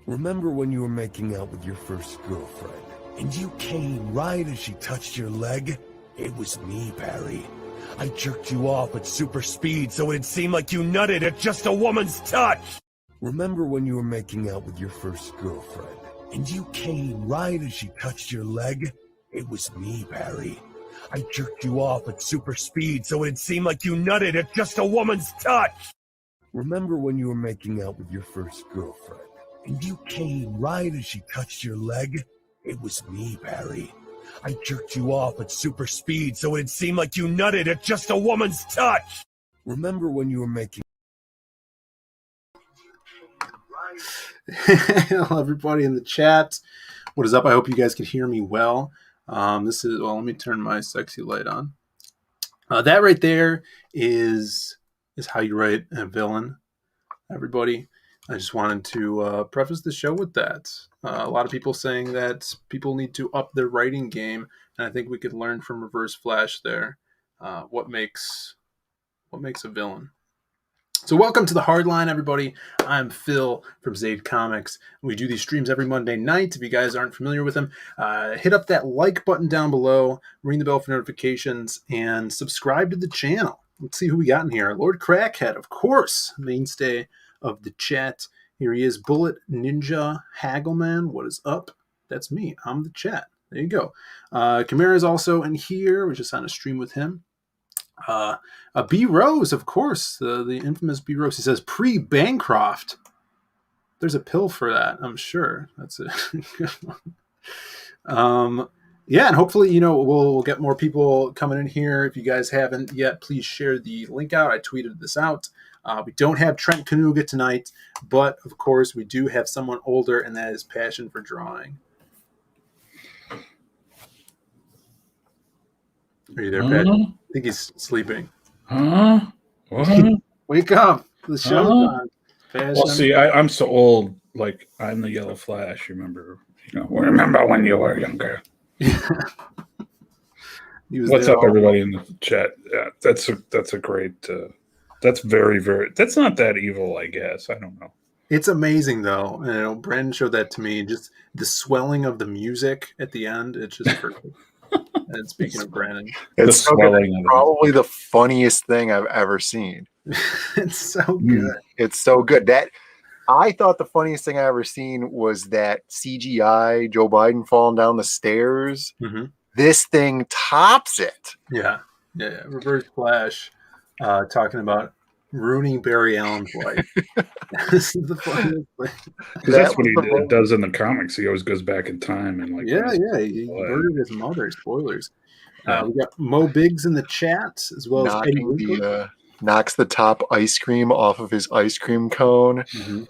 Remember when you were making out with your first girlfriend, and you came right as she touched your leg? It was me, Barry. I jerked you off at super speed so it'd seem like you nutted at just a woman's touch! Remember when you were making out with your first girlfriend, and you came right as she touched your leg? It was me, Barry. I jerked you off at super speed so it'd seem like you nutted at just a woman's touch! Remember when you were making out with your first girlfriend, and you came right as she touched your leg? It was me, Barry. I jerked you off at super speed so it'd seem like you nutted at just a woman's touch! Remember when you were making... Hello, everybody in the chat. What is up? I hope you guys can hear me well. Let me turn my sexy light on. That right there is how you write a villain, everybody. I just wanted to preface the show with that. A lot of people saying that people need to up their writing game, and I think we could learn from Reverse Flash there what makes a villain. So welcome to the Hardline, everybody. I'm Phil from Zaid Comics. We do these streams every Monday night. If you guys aren't familiar with them, hit up that like button down below, ring the bell for notifications, and subscribe to the channel. Let's see who we got in here. Lord Crackhead, of course, mainstay of the chat. Here he is, Bullet Ninja Haggleman. What is up? That's me. I'm the chat. There you go. Chimera is also in here. We're just on a stream with him. B Rose, of course, the infamous B Rose. He says Pre-Bancroft. There's a pill for that, I'm sure. That's a good one. Yeah, and hopefully, we'll get more people coming in here. If you guys haven't yet, please share the link out. I tweeted this out. We don't have Trent Kanuga tonight, but of course, we do have someone older, and that is passion for drawing. Are you there, Pat? I think he's sleeping. What? Wake up. The show's on. Well, see, I'm so old. Like, I'm the Yellow Flash. Remember when you were younger. What's up, everybody in the chat? Yeah, that's a great. That's very, very. That's not that evil, I guess. I don't know. It's amazing, though. Brandon showed that to me. Just the swelling of the music at the end. It's just perfect. And speaking of Brandon, it's probably the funniest thing I've ever seen. It's so good. It's so good. That I thought the funniest thing I ever seen was that CGI Joe Biden falling down the stairs. Mm-hmm. This thing tops it. Yeah. Reverse Flash talking about ruining Barry Allen's life. This is the funniest thing. Because that's what he does in the comics. He always goes back in time and he murdered his mother. Spoilers. We got Mo Biggs in the chat as well as Eddie Winkler. Knocks the top ice cream off of his ice cream cone. Mm-hmm.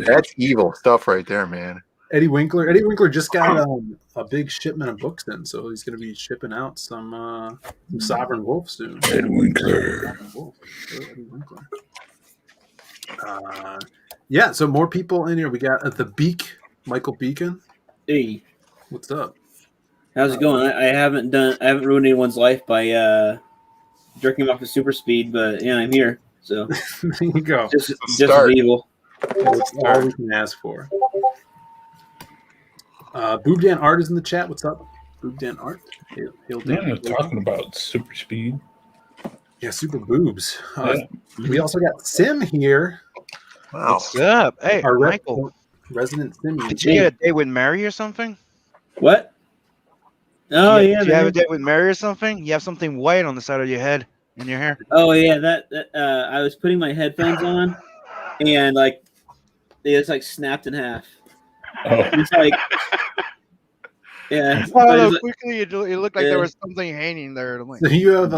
That's evil stuff right there, man. Eddie Winkler just got a big shipment of books in, so he's going to be shipping out some Sovereign Wolf soon. Eddie Winkler. So more people in here. We got the Beak, Michael Beacon. Hey, what's up? How's it going? I haven't ruined anyone's life by jerking him off at super speed, but yeah, I'm here. So there you go. Just as evil. That's all we can ask for. Boobdan Art is in the chat. What's up, Boobdan Art? Talking about super speed. Yeah, super boobs. We also got Sim here. Wow. What's up? Hey, our Michael. Resident Sim. Did you get a date with Mary or something? What? Oh, yeah. Did you have a date with Mary or something? You have something white on the side of your head and your hair. Oh, yeah. That I was putting my headphones on, and it's snapped in half. Oh. It's like, yeah. Quickly, it looked like there was something hanging there. So you have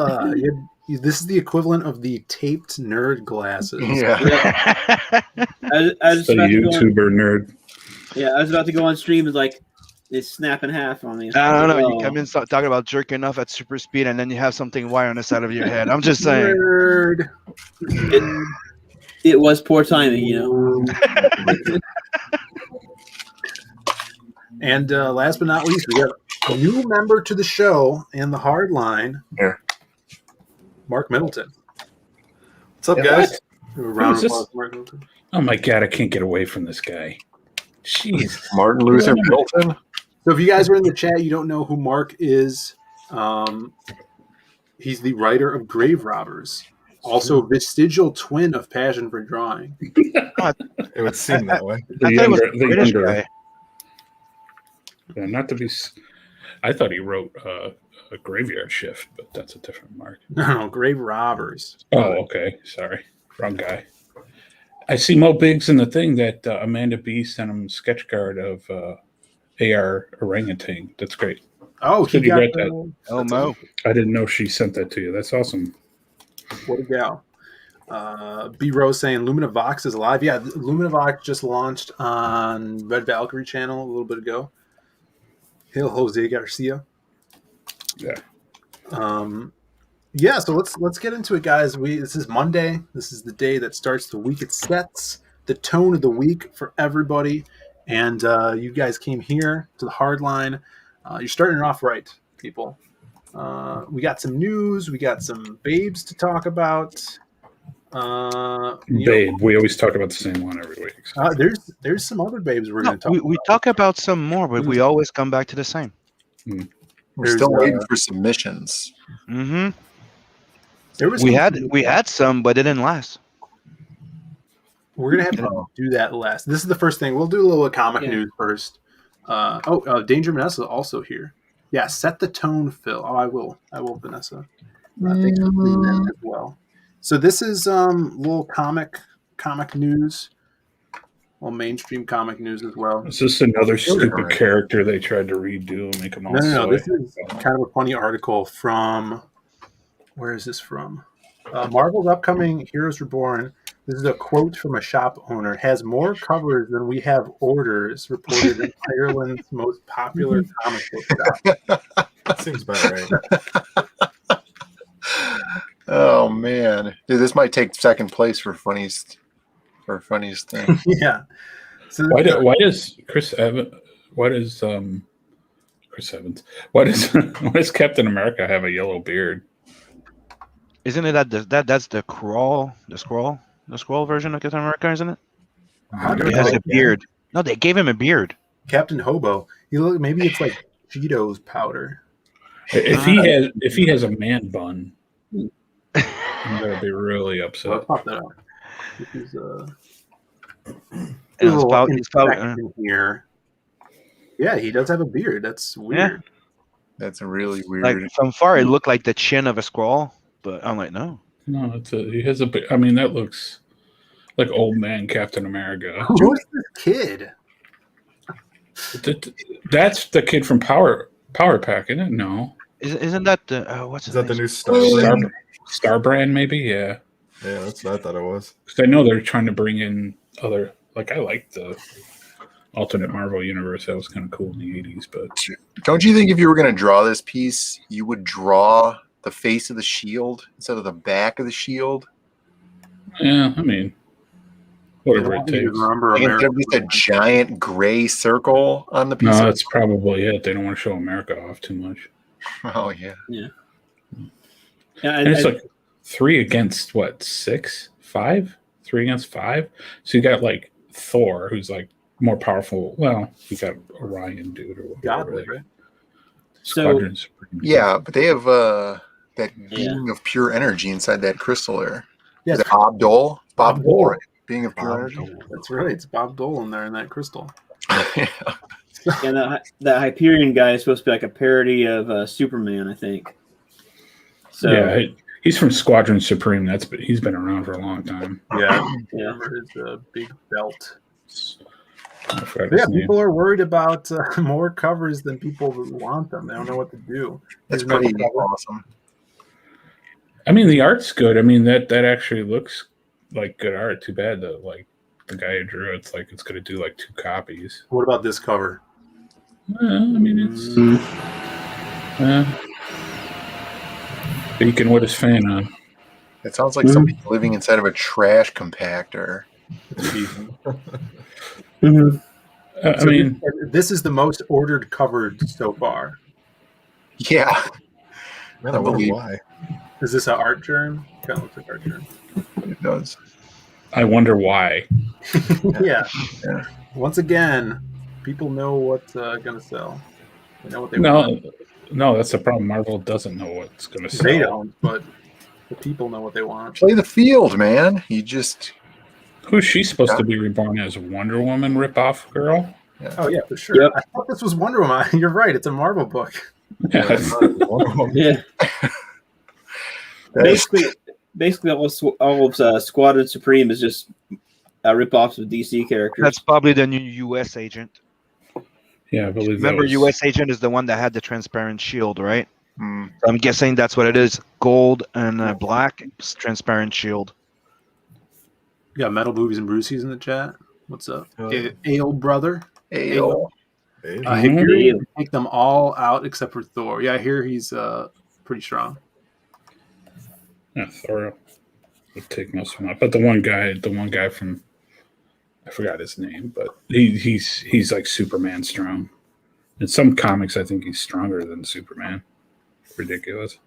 this is the equivalent of the taped nerd glasses. Yeah. I was the YouTuber nerd. Yeah, I was about to go on stream. It's snap in half on me. I don't know. You come in talking about jerking off at super speed, and then you have something white on the side of your head. I'm just saying. Nerd. It was poor timing, And last but not least, we got a new member to the show and the Hardline. Here. Mark Middleton. What's up, guys? A round Who's of this? applause for Martin Luther. Oh my god, I can't get away from this guy. Jeez. Martin Luther Middleton. So if you guys are in the chat, you don't know who Mark is. He's the writer of Grave Robbers, also vestigial twin of Passion for Drawing. It would seem that way. The I thought it was younger, a British the younger. guy. Yeah, not to be. I thought he wrote a Graveyard Shift, but that's a different Mark. No, Grave Robbers. Oh, okay. Sorry, wrong guy. I see Mo Biggs in the thing that Amanda B sent him a sketch card of AR Orangutan. That's great. Oh, he Good you got read that. Oh, Mo. I didn't know she sent that to you. That's awesome. What a gal. B Rose saying Lumina Vox is alive. Yeah, Lumina Vox just launched on Red Valkyrie channel a little bit ago. Hail Jose Garcia. Yeah. Yeah, so let's get into it, guys. This is Monday. This is the day that starts the week. It sets the tone of the week for everybody. And you guys came here to the Hardline. You're starting it off right, people. We got some news. We got some babes to talk about. Babe, we always talk about the same one every week. So. There's some other babes we're No, going to talk we about. talk about some more, but we always come back to the same. We're There's, still waiting for submissions. Mm-hmm. There was We some- had some, but it didn't last. We're gonna have to do that last. This is the first thing. We'll do a little comic news first. Danger Vanessa is also here. Yeah, set the tone, Phil. Oh, I will, Vanessa. Thanks for doing that as well. So this is little comic news. Well, mainstream comic news as well. Is this another stupid Alright. character they tried to redo and make him all No. soy? This is kind of a funny article from. Where is this from? Marvel's upcoming Heroes Reborn. This is a quote from a shop owner. Has more covers than we have orders, reported in Ireland's most popular comic book shop. That seems about right. Oh man, dude, this might take second place for funniest thing. Yeah. So Why does Chris Evans? Why does Chris Evans? Why does Captain America have a yellow beard? Isn't it that's the scroll version of Captain America, isn't it? He has a beard. No, they gave him a beard. Captain Hobo. Maybe it's like Cheetos powder. If he has a man bun, I'm gonna be really So upset. let's pop that up. This is And it's probably inspection here. Yeah, he does have a beard. That's weird. That's really weird. like from far it looked like the chin of a scroll, but I'm like, no. No, he has a. I mean, that looks like old man Captain America. Who's this kid? That's the kid from Power Pack, isn't it? No, Isn't that the what's Is his that the name? new Star? Star Brand, maybe. Yeah, Yeah, that's what I thought it was. because I know they're trying to bring in other. Like I like the alternate Marvel universe. That was kind of cool in the '80s, but Don't you think if you were going to draw this piece, you would draw the face of the shield instead of the back of the shield? yeah, I mean, whatever it takes. Remember Like, instead America. of just a giant gray circle on the piece. No, of that's probably it. They don't want to show America off too much. Oh yeah. Yeah, And it's like 3 against what, 6, 5, 3 against 5. So you got like Thor, who's like more powerful. Well, you got Orion, dude, or whatever. Godly, right? Squadron Supreme. Yeah, but they have that being of pure energy inside that crystal there. Yeah, Is it Bob Dole? Bob Bob Dole, Dole. right? Being of pure Bob energy. Dole. That's right. It's Bob Dole in there in that crystal. Yeah. Yeah, that Hyperion guy is supposed to be like a parody of Superman, I think. So Yeah, he's from Squadron Supreme. He's been around for a long time. Yeah. Yeah. Remember his big belt. I forgot Yeah, his name. people are worried about more covers than people that want them. They don't know what to do. That's There's no pretty cover. awesome. I mean, the art's good. I mean, that actually looks like good art. Too bad that like the guy who drew it's like it's going to do like 2 copies. What about this cover? I mean, it's beacon with his fan on. It sounds like somebody living inside of a trash compactor. Mhm. I So mean, this is the most ordered cover so far. Yeah. Man, I wonder believe- why. Is this an art germ? Kind of looks like art germ. It does. I wonder why. Yeah. Yeah. Once again, people know what's going to sell. They know what they want. No, that's the problem. Marvel doesn't know what's going to sell. They don't, but the people know what they want. Play the field, man. You just Who's she supposed to be reborn as? Wonder Woman ripoff girl? Oh yeah, for sure. Yep. I thought this was Wonder Woman. You're right. It's a Marvel book. Yeah. Yeah. Basically, all of Squadron Supreme is just ripoffs of DC characters. That's probably the new U.S. agent. Yeah, I believe Remember, that was... U.S. agent is the one that had the transparent shield, right? mm, So I'm guessing that's what it is. Gold and black, transparent shield. You got Metal Movies and Brucey's in the chat. What's up? Oh. Ale brother. ale. I hear you can take them all out except for Thor. Yeah, I hear he's pretty strong. Yeah, Thor would take most of them out. But the one guy from, I forgot his name, but he's like Superman strong. In some comics, I think he's stronger than Superman. Ridiculous.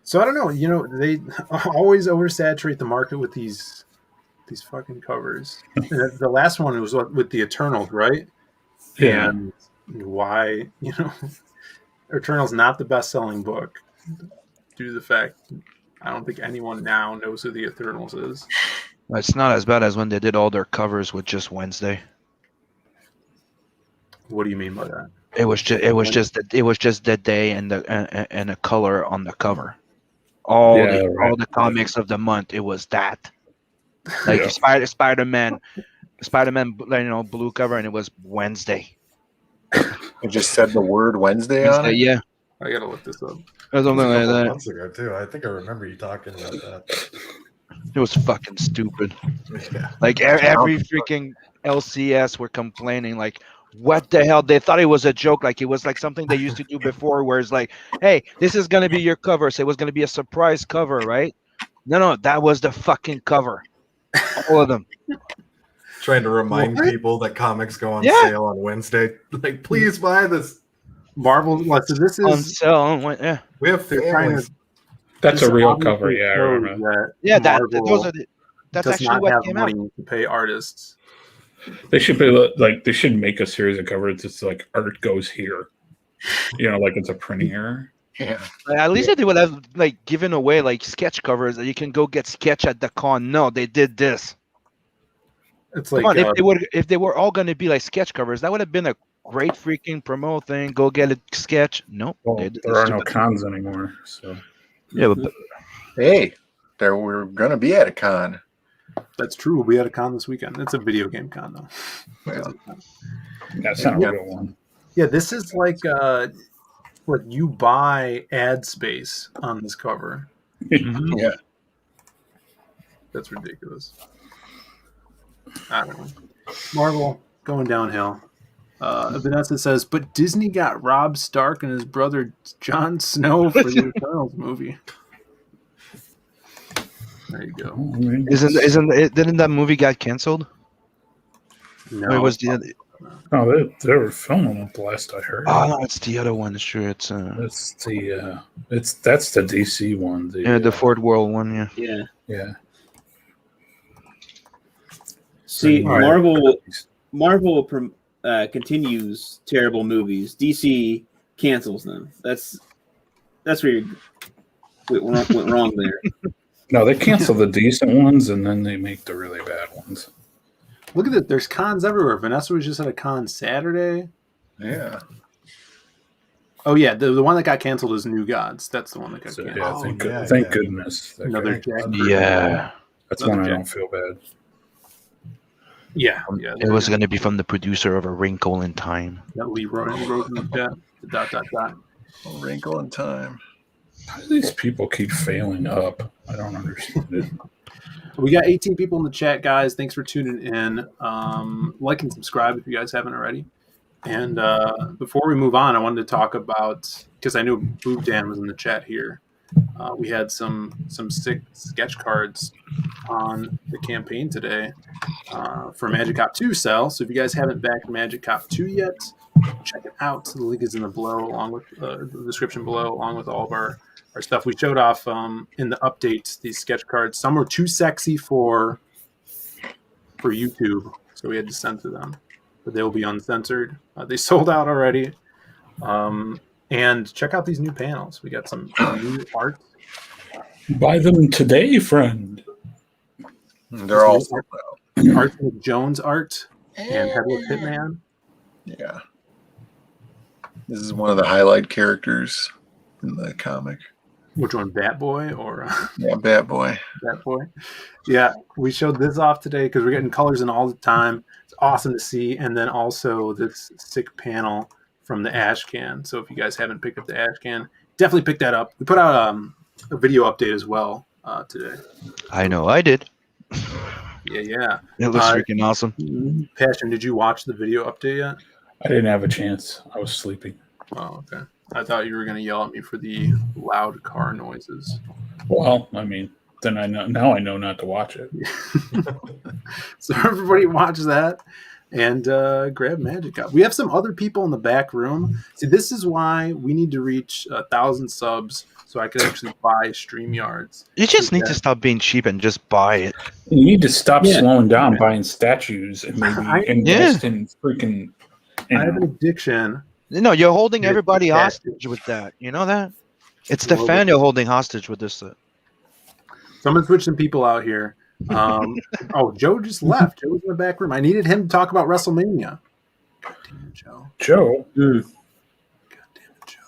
So I don't know. You know, they always oversaturate the market with these fucking covers. The last one was with the Eternals, right? Yeah. And why, you know, Eternals not the best-selling book due to the fact I don't think anyone now knows who the Eternals is. It's not as bad as when they did all their covers with just Wednesday. What do you mean by that? It was just the day and the color on the cover. All the comics of the month. It was that. Like Spider-Man, blue cover, and it was Wednesday. You just said the word Wednesday on it? Yeah. I gotta look this up. Or something like that. Months ago too. I think I remember you talking about that. It was fucking stupid. Yeah. Like every freaking LCS were complaining, like, what the hell? They thought it was a joke, like it was like something they used to do before, where it's like, hey, this is gonna be your cover. So it was gonna be a surprise cover, right? No, that was the fucking cover. All of them. Trying to remind people that comics go on sale on Wednesday. Like, please buy this. Marvel. So this On is. sale. Yeah. We have families. That's a This real obviously cover, yeah. I shows remember. Yeah, Marvel those are that's does actually not what have came out. money to pay artists. They should be like they should make a series of covers. It's like art goes here, you know, like it's a printing error. Yeah. Like, at least they would have like given away like sketch covers that you can go get sketch at the con. No, they did this. It's Come like on, if they were all going to be like sketch covers, that would have been a great freaking promo thing. Go get a sketch. Nope. Well, they did there this are no stupid- cons anymore, so Yeah, but Hey, there we're gonna be at a con. that's true. We had a con this weekend. It's a video game con though. Well, that's not a real one. Yeah, this is like what you buy ad space on this cover. yeah. That's ridiculous. I don't know. Marvel going downhill. Vanessa says, but Disney got Rob Stark and his brother Jon Snow for the Eternals movie. There you go. didn't that movie got canceled? No, Or it was the other? Oh, they were filming it the last I heard. Oh no, it's the other one. Sure, it's That's the that's the DC one. the Ford World one. Yeah. Yeah. Yeah. See, Right. Marvel continues terrible movies. DC cancels them. That's where you went wrong there. No, they cancel the decent ones and then they make the really bad ones. Look at it. There's cons everywhere. Vanessa was just at a con Saturday. Yeah. Oh, yeah. The one that got canceled is New Gods. That's the one that got So, canceled. yeah, thank goodness. That Another guy- Jack. Yeah. That's Another when I Jack. don't feel bad. Yeah. It was going to be from the producer of A Wrinkle in Time. That Leroy wrote in the chat. ... A wrinkle in time. How do these people keep failing up? I don't understand it. We got 18 people in the chat, guys. Thanks for tuning in. Like and subscribe if you guys haven't already. And before we move on, I wanted to talk about, because I knew Boob Dan was in the chat here. We had some sick sketch cards on the campaign today for Magic Cop 2 sell. So if you guys haven't backed Magic Cop 2 yet, check it out. The link is in the the description below, along with all of our stuff. We showed off in the update these sketch cards. Some were too sexy for for YouTube, so we had to censor them. But they will be uncensored. They sold out already. And check out these new panels. We got some new art. Buy them today, friend. They're all sold out. Art with Jones art and Headless Hitman. Yeah. This is one of the highlight characters in the comic. Which one, Bat Boy or Yeah, Bat Boy. Bat Boy? Yeah, we showed this off today because we're getting colors in all the time. It's awesome to see. And then also this sick panel from the Ash Can. So if you guys haven't picked up the Ash Can, definitely pick that up. We put out a video update as well today. I know I did. Yeah. It looks freaking awesome. Passion, did you watch the video update yet? I didn't have a chance. I was sleeping. Oh, okay. I thought you were going to yell at me for the loud car noises. Well, I mean, then I know now. I know not to watch it. So everybody watch that and grab Magic Up. We have some other people in the back room. See, this is why we need to reach 1,000 subs so I could actually buy StreamYards. You just need to stop being cheap and just buy it. You need to stop slowing down buying statues and maybe invest in freaking. I have an addiction. No, you're holding everybody hostage with that. You know that? It's the fan you're holding hostage with this. Someone switched some people out here. Oh, Joe just left. Joe was in the back room. I needed him to talk about WrestleMania. God damn it, Joe. Joe. God damn it, Joe.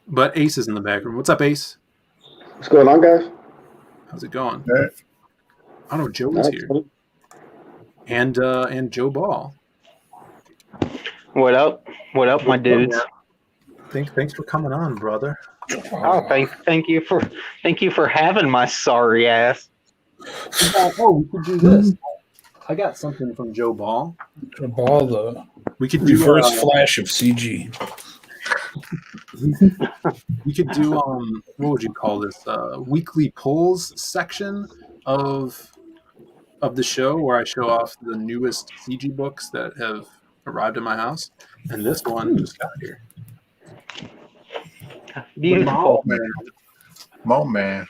But Ace is in the back room. What's up, Ace? What's going on, guys? How's it going? Right. I don't know. Joe is here. And Joe Ball. What up? What up, my dudes? Thanks for coming on, brother. Oh, thank you for having my sorry ass. Oh, we could do this. I got something from Joe Ball. Joe Ball, we could do reverse flash of CG. We could do what would you call this? Weekly polls section of the show where I show off the newest CG books that have arrived at my house, and this one just got here. Beautiful. Mo Man.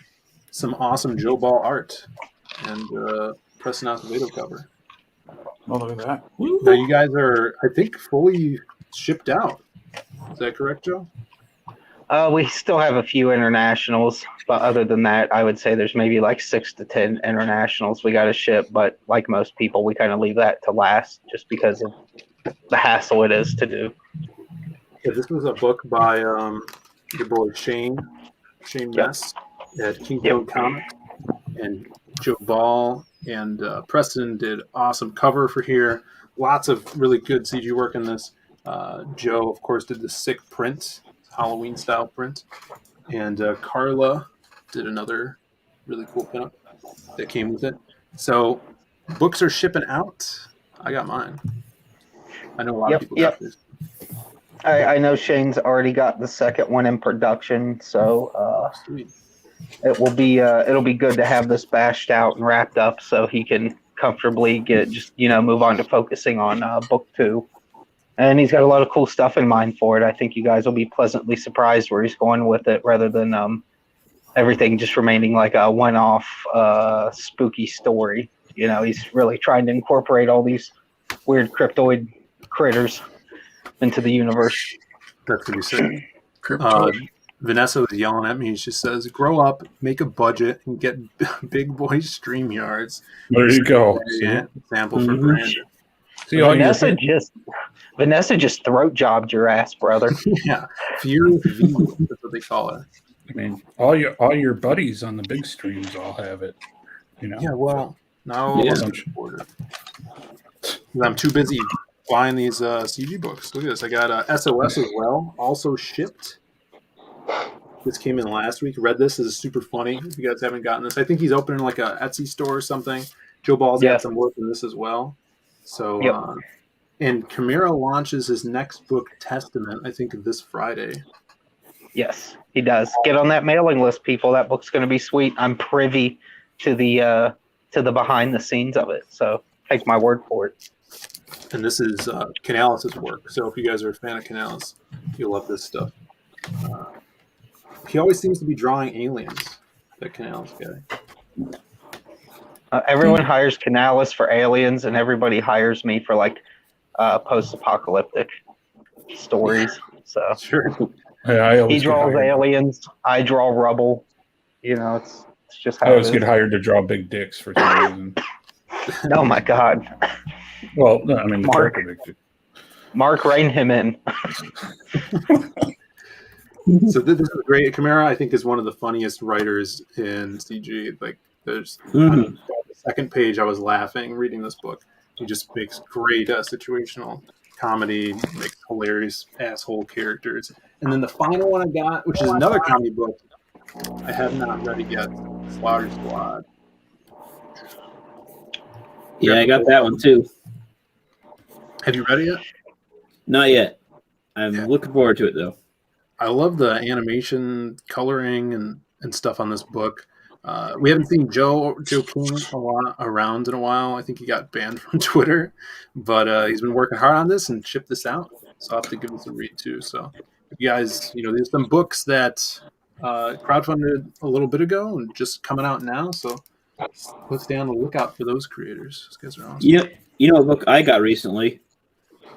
Some awesome Joe Ball art and Preston Acevedo cover. Oh, look at that. Now you guys are, I think, fully shipped out. Is that correct, Joe? We still have a few internationals, but other than that, I would say there's maybe like 6 to 10 internationals we got to ship. But like most people, we kind of leave that to last just because of the hassle it is to do. Yeah, this was a book by your boy Shane Mess at Kingdom Comics, and Joe Ball and Preston did awesome cover for here. Lots of really good CG work in this. Joe, of course, did the sick print, Halloween style print, and Carla did another really cool pinup that came with it. So books are shipping out. I got mine. I know a lot of people got this. I know Shane's already got the second one in production, so it will be it'll be good to have this bashed out and wrapped up so he can comfortably move on to focusing on book 2. And he's got a lot of cool stuff in mind for it. I think you guys will be pleasantly surprised where he's going with it, rather than everything just remaining like a one-off spooky story. You know, he's really trying to incorporate all these weird cryptoid critters into the universe. That's what he said. Vanessa was yelling at me. She says, "Grow up, make a budget, and get big boy StreamYards." There you go. Sample for Brandon. See, Vanessa just throat jobbed your ass, brother. Yeah, Furious V. That's what they call it. I mean, all your buddies on the big streams all have it. You know. Yeah, well, now I'm too busy buying these CG books. Look at this. I got SOS as well, also shipped. This came in last week. Read this. This is super funny. If you guys haven't gotten this, I think he's opening like a Etsy store or something. Joe Ball's got some work in this as well. So, and Chimera launches his next book, Testament, I think this Friday. Yes, he does. Get on that mailing list, people. That book's going to be sweet. I'm privy to the behind the scenes of it, so take my word for it. And this is Canales' work. So if you guys are a fan of Canales, you'll love this stuff. He always seems to be drawing aliens, that Canales guy. Everyone hires Canalis for aliens, and everybody hires me for like post-apocalyptic stories. So Sure. Yeah, I he always get draws hired. aliens, I draw rubble. You know, it's just I how it always is. get hired to draw big dicks for some reason. Oh my God, Well, no, I mean the Mark. character big dick. Mark, rein him in. So this is great. Camara, I think, is one of the funniest writers in CG. Like, there's on the second page, I was laughing reading this book. He just makes great situational comedy, makes hilarious asshole characters. And then the final one I got, which is another comedy book, I have not read it yet. Slaughter Squad. Yeah, I got that one too. Have you read it yet? Not yet. I'm Yeah. looking forward to it though. I love the animation, coloring, and stuff on this book. We haven't seen Joe King around in a while. I think he got banned from Twitter, but he's been working hard on this and shipped this out. So I'll have to give this a read too. So if you guys, there's some books that crowdfunded a little bit ago and just coming out now. So let's stay on the lookout for those creators. Those guys are awesome. You know a book I got recently.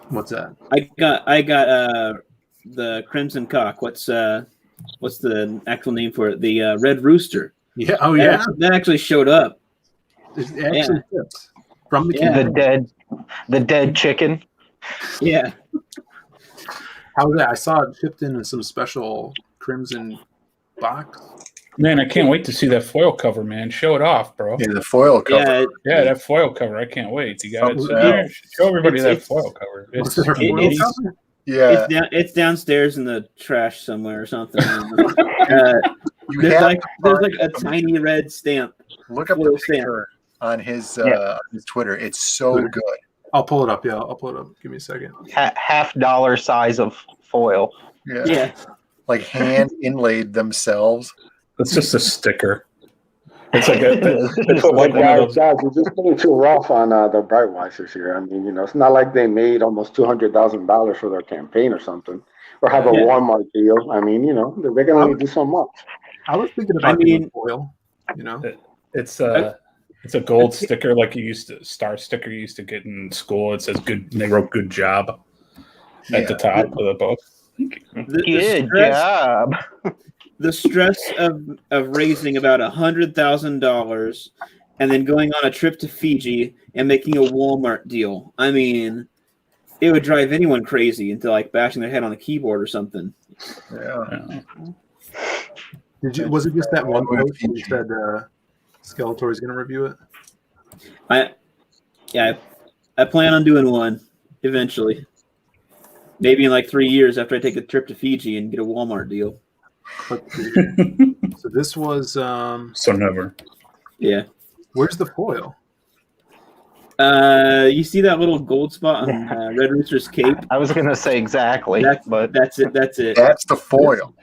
What's that? I got the Crimson Cock. What's the actual name for it? The Red Rooster. Yeah. Oh yeah. That actually showed up. It actually fits from the The dead chicken. Yeah. How was that? I saw it shipped in some special Crimson box. Man, I can't wait to see that foil cover, man. Show it off, bro. Yeah, the foil cover. Yeah, that foil cover. I can't wait. You got Oh, it. Show everybody that it's- foil cover. What's their foil cover? Yeah. It's downstairs in the trash somewhere or something. You there's have like to a tiny red stamp. look up the foil stamp. picture on his Twitter. It's so good. I'll pull it up. Yeah, I'll pull it up. Give me a second. $50 size of foil. Yeah. Like hand inlaid themselves. It's just a sticker. It's like they put But like one of those. guys, you're just getting too rough on the Bright Whites this year. I mean, it's not like they made almost $200,000 for their campaign or something, or have a Walmart deal. I mean, they can only do so much. I was thinking about doing foil. It's a gold sticker like star sticker you used to get in school. It says good. They wrote "good job" at the top of the book. Good job. The stress of raising about $100,000 and then going on a trip to Fiji and making a Walmart deal. I mean, it would drive anyone crazy into like bashing their head on a keyboard or something. Yeah. Was it just that one post that said Skeletor is going to review it? I plan on doing one eventually. Maybe in like 3 years after I take a trip to Fiji and get a Walmart deal. So this was So never. Yeah. Where's the foil? You see that little gold spot on Red Rooster's cape? I was gonna say exactly, but that's it. That's the foil.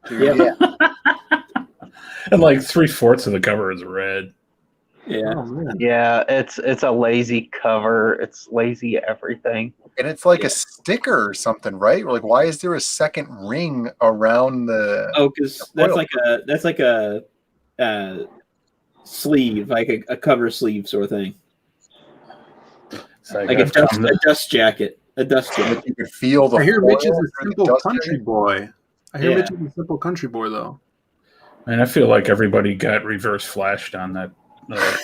Yeah. And like 3/4 of the cover is red. Yeah. Oh, man. Yeah, it's a lazy cover. It's lazy everything. And it's like a sticker or something, right? Like, why is there a second ring around the? Oh, because that's like a sleeve, like a cover sleeve sort of thing. It's Like a dust jacket. A dust jacket. You could feel the. I hear Mitch is foil a through the simple dust country jacket. boy. I hear Yeah. Mitch is a simple country boy, though. And I feel like everybody got reverse flashed on that.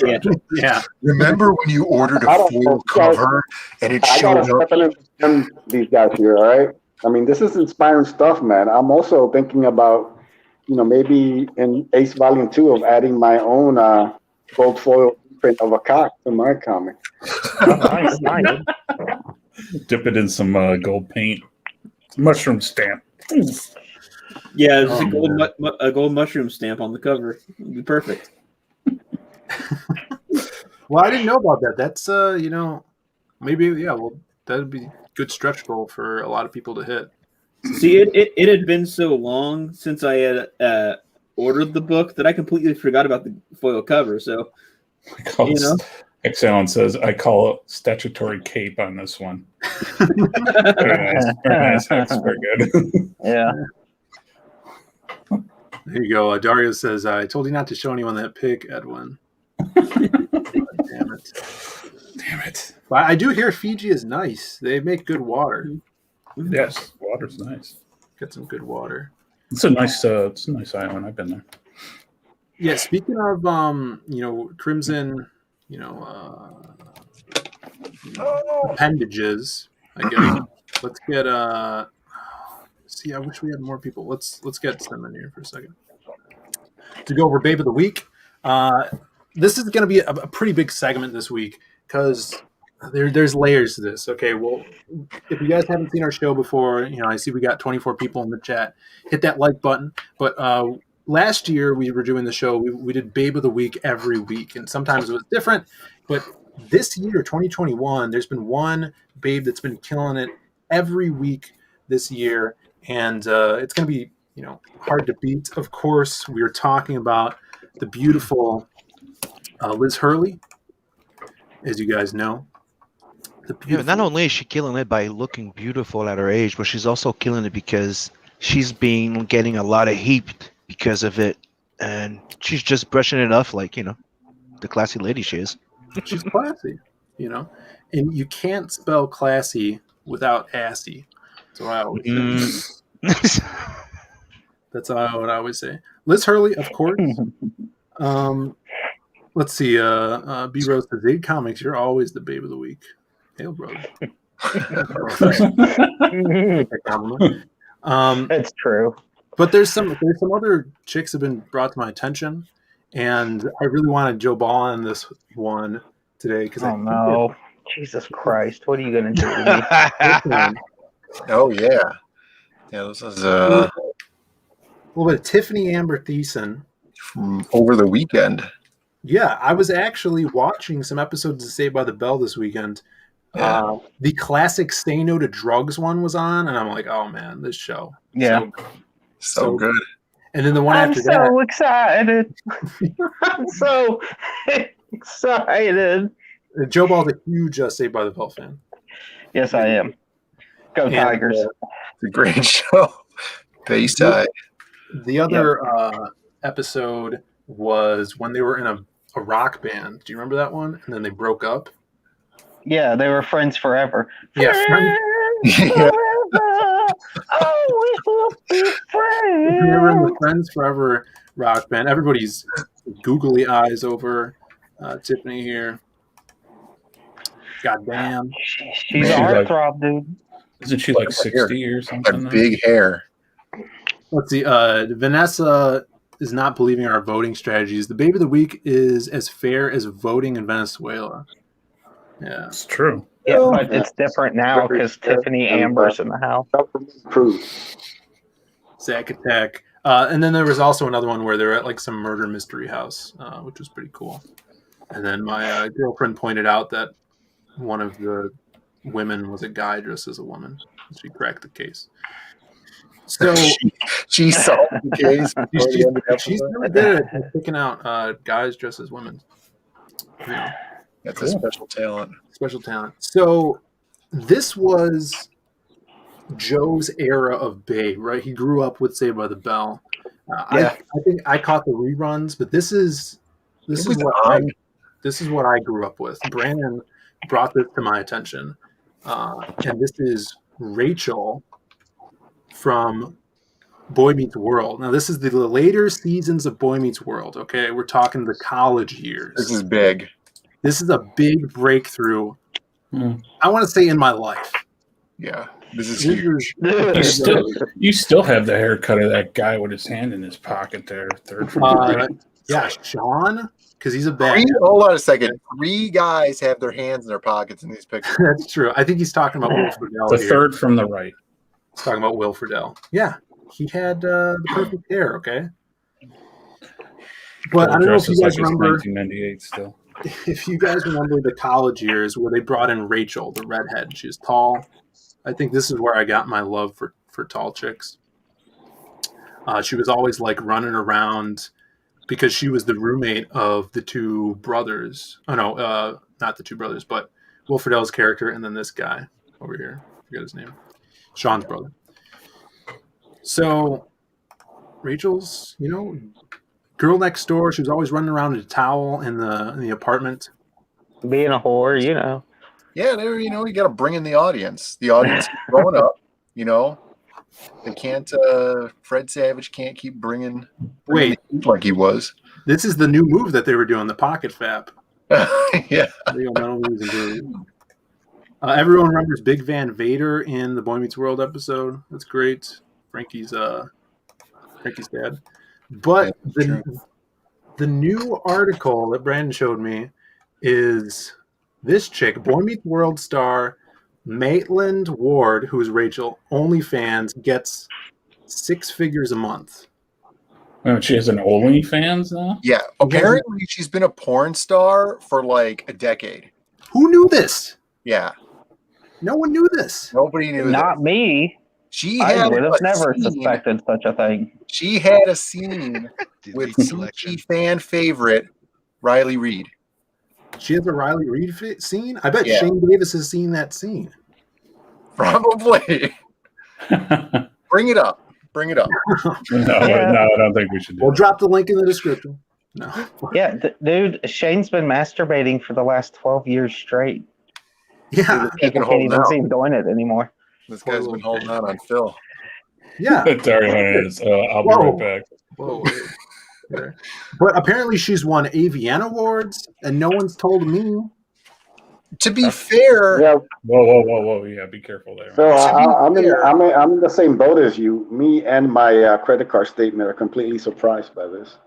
Yeah. Remember when you ordered I a don't foil know, cover and it I gotta showed up? step in these guys here, all right? I mean, this is inspiring stuff, man. I'm also thinking about, maybe in Ace Volume 2 of adding my own gold foil print of a cock to my comic. Nice. Dip it in some gold paint. Mushroom stamp. Yeah, there's a gold mushroom stamp on the cover. It'd be perfect. Well, I didn't know about that. That's maybe that'd be a good stretch goal for a lot of people to hit. See, it had been so long since I had ordered the book that I completely forgot about the foil cover. So, Excelon says, I call it statutory cape on this one. Very nice. Very nice. That's very good. Yeah. There you go. Dario says, I told you not to show anyone that pic, Edwin. Damn it. Damn it. But I do hear Fiji is nice. They make good water. Yes, water's nice. Get some good water. It's a nice island. I've been there. Yeah, speaking of Crimson, appendages, I guess. Let's get see, I wish we had more people. Let's get them in here for a second. To go over Babe of the Week. This is going to be a pretty big segment this week because there's layers to this. Okay, well, if you guys haven't seen our show before, I see we got 24 people in the chat. Hit that like button. But last year we were doing the show. We did Babe of the Week every week, and sometimes it was different. But this year, 2021, there's been one babe that's been killing it every week this year, and it's going to be hard to beat. Of course, we are talking about the beautiful Liz Hurley, as you guys know. Not only is she killing it by looking beautiful at her age, but she's also killing it because she's been getting a lot of heat because of it, and she's just brushing it off like the classy lady she is. She's classy, and you can't spell classy without assy. That's what I always say. That's what I always say. Liz Hurley, of course. Let's see. B Rose says, "8 Comics, you're always the babe of the week." Hail, brother. It's true. But there's some other chicks have been brought to my attention, and I really wanted Joe Ball on this one today because Jesus Christ, what are you gonna do to me? Oh yeah, this is a little bit of Tiffany Amber Thiessen from over the weekend. Yeah, I was actually watching some episodes of Saved by the Bell this weekend. Yeah. The classic Say No to Drugs one was on, and I'm like, oh man, this show. Yeah. So good. And then the one after that. I'm so excited. I'm so excited. Joe Ball's a huge Saved by the Bell fan. Yes, I am. Go Tigers. It's a great show. Bayside. The other episode was when they were in a rock band. Do you remember that one? And then they broke up. Yeah, they were friends forever. Yeah, friends forever. Oh, we will be friends. They were in the Friends Forever rock band. Everybody's googly eyes over Tiffany here. God damn. She's a heartthrob, dude. Isn't she like 60 or something? Like big hair. Let's see. Vanessa is not believing our voting strategies. The babe of the week is as fair as voting in Venezuela. Yeah, it's true. Yeah, but it's different now because Tiffany Amber's in the house. Zack Attack. And then there was also another one where they were at like some murder mystery house, which was pretty cool. And then my girlfriend pointed out that one of the women was a guy dressed as a woman. She cracked the case. So she solved the case. She's really good at picking out guys dressed as women. Yeah. That's a special talent. Special talent. So this was Joe's era of Babe, right? He grew up with Saved by the Bell. I think I caught the reruns, but this is what I grew up with. Brandon brought this to my attention, and this is Rachel from Boy Meets World. Now, this is the later seasons of Boy Meets World. Okay, we're talking the college years. This is big. This is a big breakthrough. I want to say in my life. Yeah, this is huge. You still have the haircut of that guy with his hand in his pocket there. Third from yeah, Sean, because he's a bad. Hold on a second. 3 guys have their hands in their pockets in these pictures. That's true. I think he's talking about Will Friedle. The third from the right. He's talking about Will Friedle. Yeah, he had the perfect hair. Okay, but I don't know if you guys remember. 1998 still. If you guys remember the college years where they brought in Rachel, the redhead, she was tall. I think this is where I got my love for tall chicks. She was always like running around because she was the roommate of the 2 brothers. Oh no, not the 2 brothers, but Will Friedle's character, and then this guy over here. I forget his name. Sean's brother. So Rachel's, girl next door. She was always running around in a towel in the apartment. Being a whore, you know. Yeah, you got to bring in the audience. The audience is growing up, They can't. Fred Savage can't keep bringing Wait, the heat like he was. this is the new move that they were doing, the pocket fap. Yeah. Everyone remembers Big Van Vader in the Boy Meets World episode. That's great. Frankie's dad. But the new article that Brandon showed me is this chick, Boy Meets World star Maitland Ward, who is Rachel, OnlyFans, gets 6 figures a month. Oh, she has an OnlyFans now? Yeah. Apparently, she's been a porn star for like a decade. Who knew this? Yeah. No one knew this. Nobody knew. Not me. I would have never suspected such a thing. She had a scene with CG fan favorite Riley Reid. She has a Riley Reid scene? I bet Shane Davis has seen that scene. Probably. Bring it up. No, I don't think we should do We'll drop the link in the description. No. Yeah, dude, Shane's been masturbating for the last 12 years straight. Yeah. People can't even see him doing it anymore. This guy's been holding on Phil. Yeah. Sorry, I'll be right back. Whoa. But apparently she's won AVN awards, and no one's told me. To be fair, Whoa! Yeah, be careful there. So I'm in the same boat as you. Me and my credit card statement are completely surprised by this.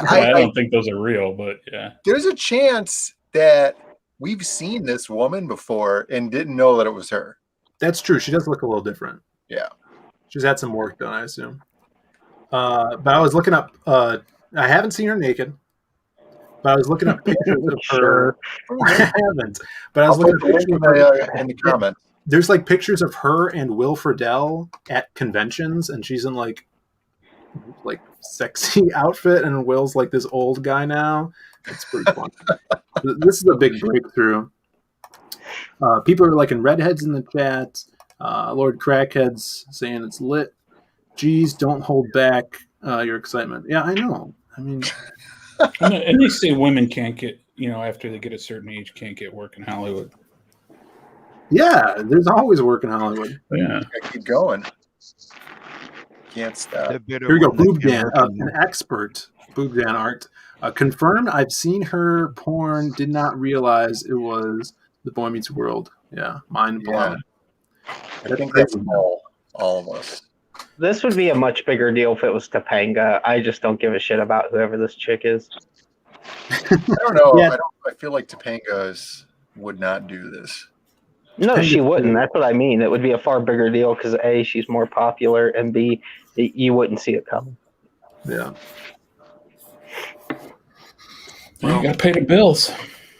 I don't think those are real, but yeah. There's a chance that we've seen this woman before and didn't know that it was her. That's true. She does look a little different. Yeah. She's had some work done, I assume. But I was looking up, I haven't seen her naked, but I was looking up pictures of her. I haven't, but I was looking at pictures in the comments. There's like pictures of her and Will Friedle at conventions, and she's in like sexy outfit, and Will's like this old guy now. It's pretty fun. This is a big breakthrough. People are liking redheads in the chat. Lord Crackheads saying it's lit. Geez, don't hold back your excitement. Yeah, I know. I mean, and they say women can't get, after they get a certain age, can't get work in Hollywood. Yeah, there's always work in Hollywood. Yeah. Keep going. Can't stop. Here we go. Boob Dan, an expert. Boob Dan art. Confirmed, I've seen her porn, did not realize it was the Boy Meets World. Yeah, mind blown. I think that's all of us. This would be a much bigger deal if it was Topanga. I just don't give a shit about whoever this chick is. I don't know. Yeah. I feel like Topanga would not do this. No, she wouldn't. That's what I mean. It would be a far bigger deal because A, she's more popular, and B, you wouldn't see it coming. Yeah. Well, you gotta pay the bills.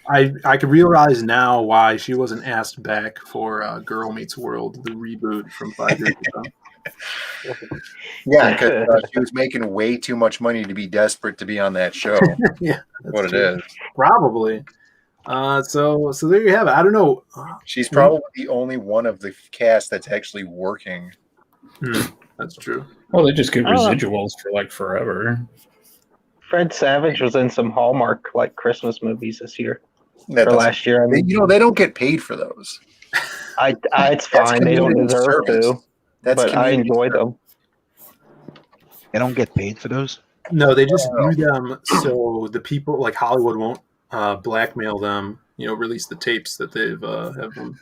I could realize now why she wasn't asked back for Girl Meets World, the reboot from 5 years ago. Yeah, because she was making way too much money to be desperate to be on that show. Yeah, that's what true. It is. Probably. So there you have it. I don't know. She's probably the only one of the cast that's actually working. That's true. Well, they just get residuals for like forever. Fred Savage was in some Hallmark Christmas movies this year. Or last year. I mean, they don't get paid for those. It's fine. They don't deserve to. But I enjoy them. They don't get paid for those? No, they just do them so the people like Hollywood won't blackmail them. Release the tapes that they've have them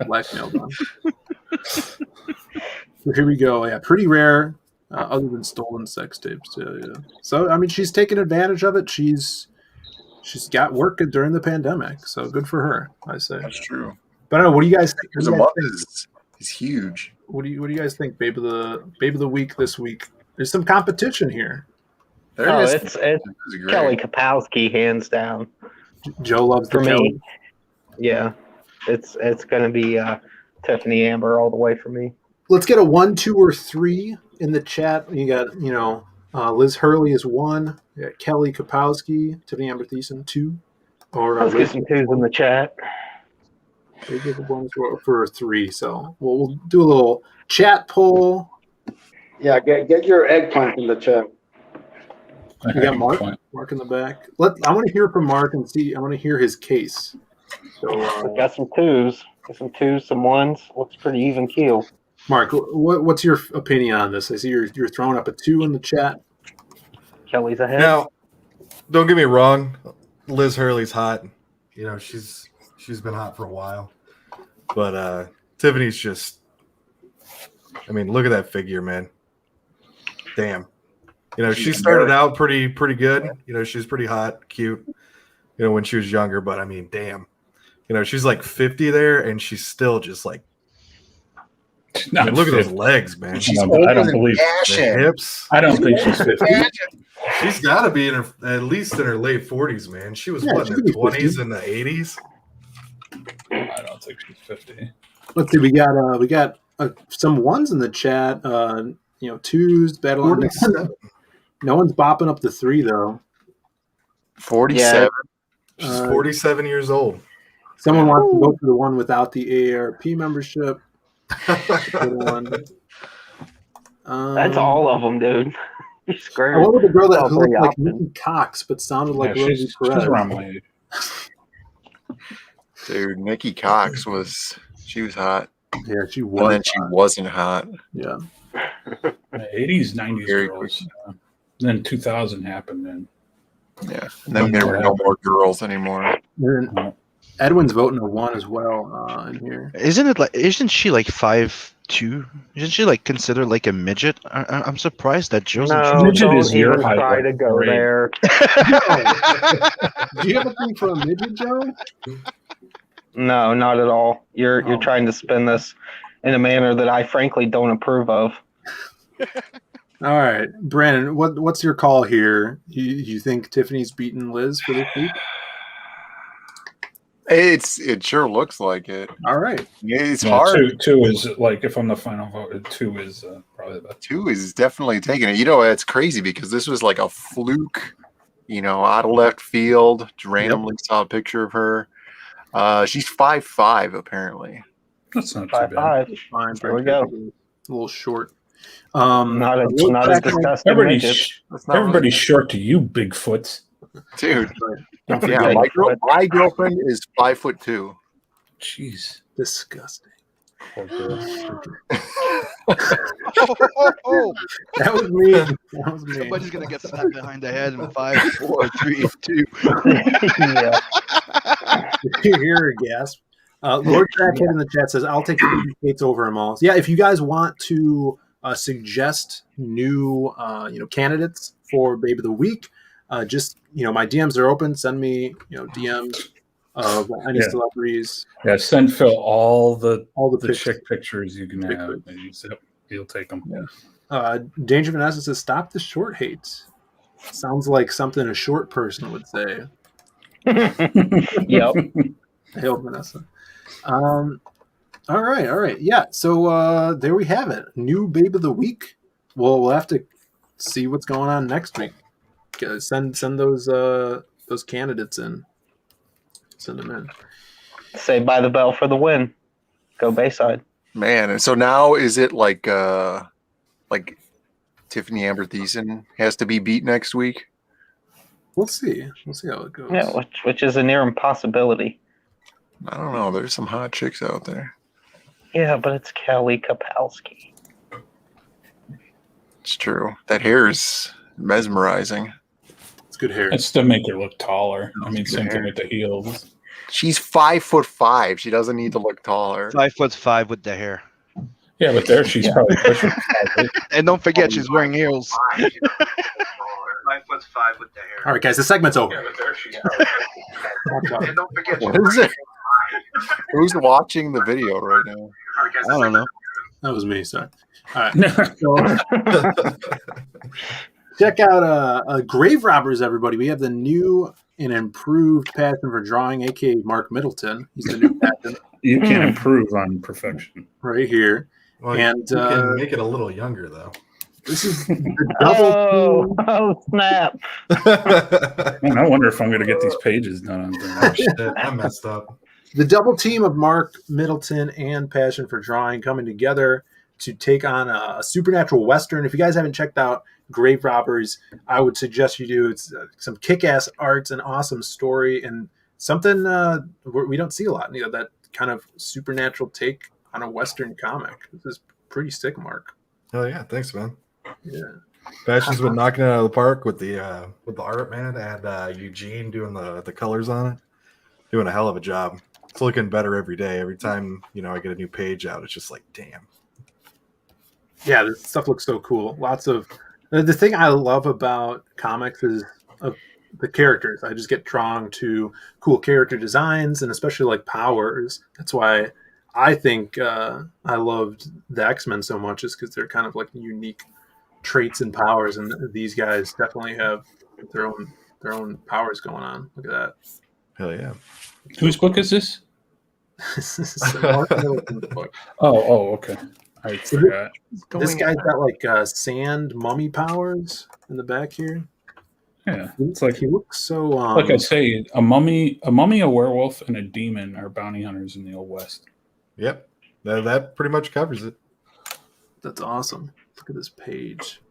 blackmailed on. So here we go. Yeah, pretty rare. Other than stolen sex tapes. Yeah. So I mean, she's taken advantage of it. She's got work during the pandemic. So good for her, I say. That's true. But I don't know. What do you guys think? Because a month is huge. What do you guys think, babe of the week this week? There's some competition here. It's Kelly Kapowski, hands down. Joe loves for me. Kelly. Yeah, it's gonna be Tiffany Amber all the way for me. Let's get a 1, 2, or 3 in the chat. You got Liz Hurley is 1. You got Kelly Kapowski, Tiffany Amber Thiessen 2. Or let's get some 2s in the chat. They give the ones for 3, so we'll do a little chat poll. Yeah, get your eggplant in the chat. We got Mark. Mark in the back. I want to hear from Mark and see. I want to hear his case. So We got some twos. Got some twos, some ones. Looks pretty even keel. Mark, what's your opinion on this? I see you're throwing up a 2 in the chat. Kelly's ahead. Now, don't get me wrong. Liz Hurley's hot. You know, she's been hot for a while. But Tiffany's just, I mean, look at that figure, man. Damn. You know, she started out pretty good. You know, she's pretty hot, cute, you know, when she was younger. But, I mean, damn. You know, she's like 50 there, and she's still just like, I mean, look at those legs, man. I don't believe the hips. I don't think she's 50. She's got to be in her, at least in her late 40s, man. She was what, in her 20s and the 80s? I don't think she's 50. Let's see. We got some ones in the chat. You know, 2s, battle. No one's bopping up the 3 though. 47. She's 47 years old. Someone wants to go for the one without the AARP membership. That's all of them, dude. You're screwed. I went with the girl that Oh, looked very like often. Nikki Cox, but sounded like Rosie she's Perez. around my age. Dude, Nikki Cox was hot. Yeah, she was. And then she wasn't hot. Yeah. 80s, 90s Very girls. Then 2000 happened. Then Yeah. And then there were no more girls anymore. Edwin's voting a 1 as well in here. Isn't she like 5'2"? Isn't she like considered like a midget? I'm surprised that Joe's No, midget don't is your even height, try like, to go great. there. Do you have a thing for a midget, Joe? No, not at all. You're trying to spin this in a manner that I frankly don't approve of. All right, Brandon, what's your call here? You think Tiffany's beaten Liz for this week? It sure looks like it. All right. It's hard. Two is like, if I'm the final vote, 2 is probably the best. 2 is definitely taking it. You know, it's crazy because this was like a fluke, you know, out of left field. Randomly saw a picture of her. She's 5'5", apparently. That's not too bad. 5'5". Fine. There we go. A little short. Not as disgusting. Everybody's short to you, Bigfoot. Dude. Don't Yeah, forget. my girlfriend is 5'2". Jeez. Disgusting. Poor girl. That was me. That was me. Somebody's gonna get slapped behind the head in 5, 4, 3, 2. Yeah. You hear a gasp. Lord Crackhead in the chat says, I'll take the States over them all. Yeah, if you guys want to suggest new candidates for Babe of the Week, just, my DMs are open. Send me, DMs of any celebrities. Yeah, send Phil all the pics. chick pictures you can have. And he'll take them. Yeah. Danger Vanessa says, stop the short hate. Sounds like something a short person would say. Yep. Hail Vanessa. All right. Yeah, so there we have it. New Babe of the Week. We'll have to see what's going on next week. Send those candidates in. Send them in. Saved by the Bell for the win. Go Bayside. Man, and so now is it like Tiffany Amber Thiessen has to be beat next week? We'll see. We'll see how it goes. Yeah, which is a near impossibility. I don't know. There's some hot chicks out there. Yeah, but it's Kelly Kapowski. It's true. That hair is mesmerizing. It's good hair. It's to make her look taller. I mean, good same thing hair. with the heels. She's 5'5". She doesn't need to look taller. 5'5" with the hair. Yeah, but there she's probably pushing. And don't forget, she's wearing heels. 5'5" with the hair. All right, guys, the segment's over. Yeah, but there she's probably. And don't forget, What is it? Who's watching the video right now? I don't know. That was me, sorry. All right. So, check out Grave Robbers, everybody. We have the new and improved passion for drawing, aka Mark Middleton. He's the new passion You can improve on perfection. right here. Well, And, you can make it a little younger, though. This is the double. Oh, snap. Man, I wonder if I'm going to get these pages done. Oh, shit, I messed up. The double team of Mark Middleton and Passion for Drawing coming together to take on a supernatural Western. If you guys haven't checked out Grave Robbers, I would suggest you do. It's some kick-ass arts, an awesome story, and something we don't see a lot. That kind of supernatural take on a Western comic. This is pretty sick, Mark. Oh yeah, thanks, man. Yeah. Fashion's been knocking it out of the park with the art, man. And Eugene doing the colors on it, doing a hell of a job. It's looking better every day. Every time I get a new page out, it's just like, damn. Yeah, this stuff looks so cool. Lots of the thing I love about comics is the characters. I just get drawn to cool character designs, and especially like powers. That's why I think I loved the X-Men so much, is because they're kind of like unique traits and powers, and these guys definitely have their own powers going on. Look at that. Hell yeah. Whose book is this? Oh, okay. I forgot. This guy's got like sand mummy powers in the back here. Yeah, it's like he looks so. Like I say, a mummy, a werewolf, and a demon are bounty hunters in the Old West. Yep, that pretty much covers it. That's awesome. Look at this page.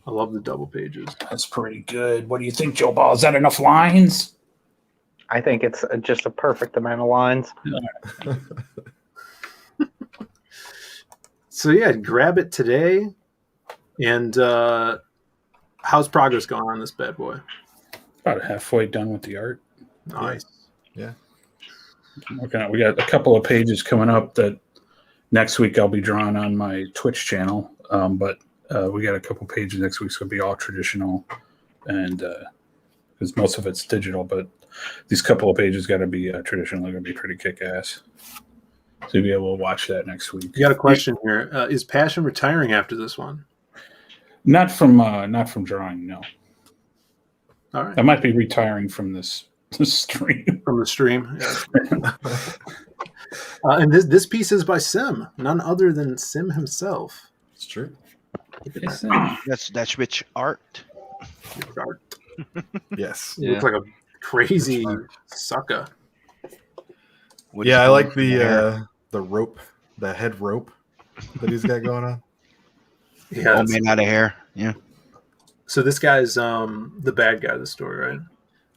I love the double pages. That's pretty good. What do you think, Joe Ball? Is that enough lines? I think it's just a perfect amount of lines. So yeah, grab it today. And how's progress going on this bad boy? About halfway done with the art. Nice. Yeah. Okay, we got a couple of pages coming up that next week I'll be drawing on my Twitch channel. But we got a couple pages next week. It's going to be all traditional, and because most of it's digital, but these couple of pages got to be traditional. They're going to be pretty kick-ass. So you'll be able to watch that next week. You got a question here. Is Passion retiring after this one? Not from drawing, no. All right. I might be retiring from this stream. From the stream. Yeah. And this piece is by Sim, none other than Sim himself. It's true. That's rich art. Rich art. Yes. It looks like a crazy sucker. Yeah, I like the rope, the head rope that he's got going on. Yeah, all made out of hair. Yeah. So this guy's the bad guy of the story,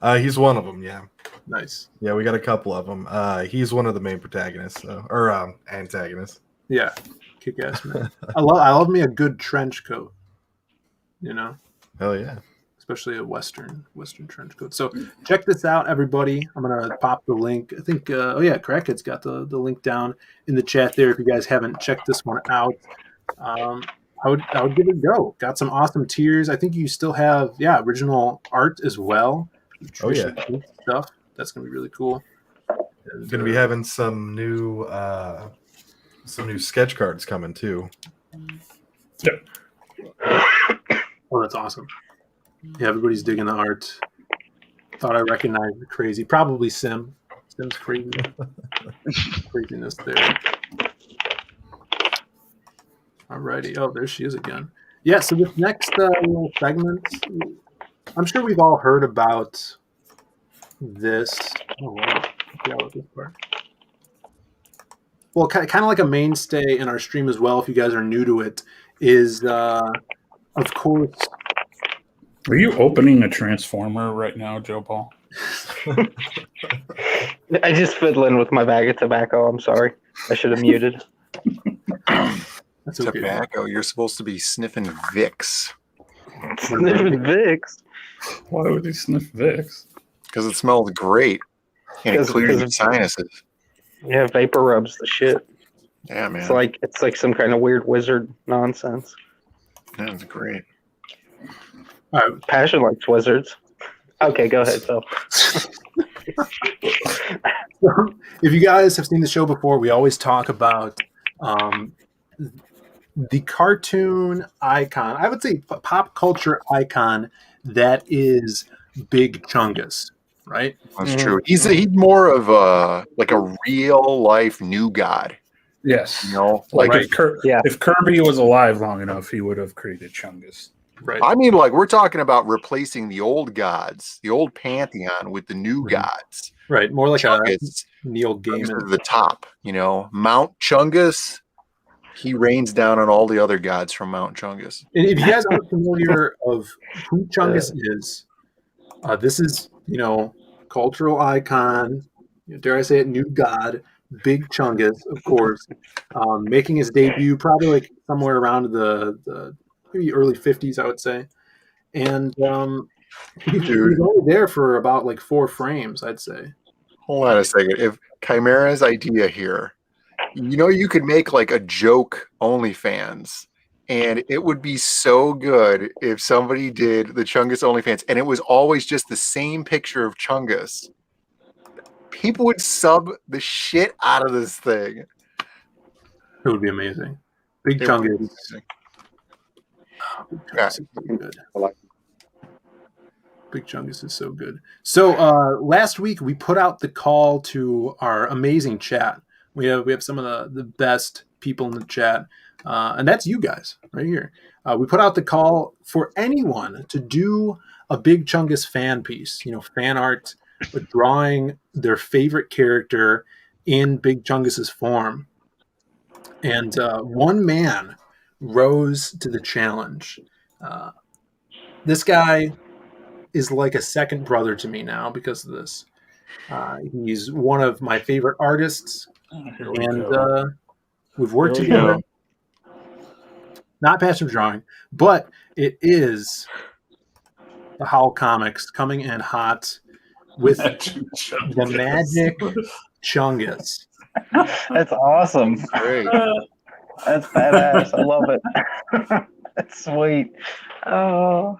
right? He's one of them. Yeah. Nice. Yeah, we got a couple of them. He's one of the main protagonists, or antagonists. Yeah, kick-ass man. I love me a good trench coat. Hell yeah. Especially a Western trench coat. So check this out, everybody. I'm gonna pop the link. I think Crackhead's got the link down in the chat there. If you guys haven't checked this one out, I would give it a go. Got some awesome tiers. I think you still have original art as well. Oh yeah, stuff. That's gonna be really cool. Gonna be having some new sketch cards coming too. Yep. Oh, that's awesome. Yeah, everybody's digging the art. Thought I recognized the crazy. Probably Sim. Sim's crazy. Craziness there. Alrighty. Oh, there she is again. Yeah, so this next little segment, I'm sure we've all heard about this. Oh, wow. Yeah, this part. Well, kind of like a mainstay in our stream as well, if you guys are new to it, is, of course... Are you opening a transformer right now, Joe Paul? I just fiddling with my bag of tobacco. I'm sorry. I should have muted. That's okay. Tobacco. You're supposed to be sniffing Vicks. Sniffing Vicks? Why would you sniff Vicks? Because it smells great. And it clears your sinuses. Yeah, vapor rubs the shit. Yeah, man. It's like some kind of weird wizard nonsense. That's great. All right. Passion likes wizards. Okay, go ahead, Phil. If you guys have seen the show before, we always talk about the cartoon icon. I would say pop culture icon that is Big Chungus, right? That's true. He's more of a real life new god. Yes. If Kirby was alive long enough, he would have created Chungus. Right. I mean, we're talking about replacing the old gods, the old pantheon with the new gods. Right. More like Chungus a Neil Gaiman to the top, Mount Chungus. He rains down on all the other gods from Mount Chungus. And if you guys aren't familiar of who Chungus is, this is, cultural icon, dare I say it, new god, Big Chungus, of course, making his debut probably like somewhere around the maybe early 50s, I would say. And he's only there for about like 4 frames, I'd say. Hold on a second. If Chimera's idea here, you could make like a joke OnlyFans, and it would be so good if somebody did the Chungus OnlyFans, and it was always just the same picture of Chungus. People would sub the shit out of this thing. It would be amazing. Big Chungus. Big Chungus is so good. So last week we put out the call to our amazing chat. We have some of the best people in the chat, and that's you guys right here. We put out the call for anyone to do a Big Chungus fan piece, fan art, but drawing their favorite character in Big Chungus's form. And one man rose to the challenge. This guy is like a second brother to me now because of this. He's one of my favorite artists, we've worked together. Not passion for drawing, but it is the Howl Comics coming in hot with the Magic Chungus. That's awesome. Great. That's badass. I love it. That's sweet. Oh,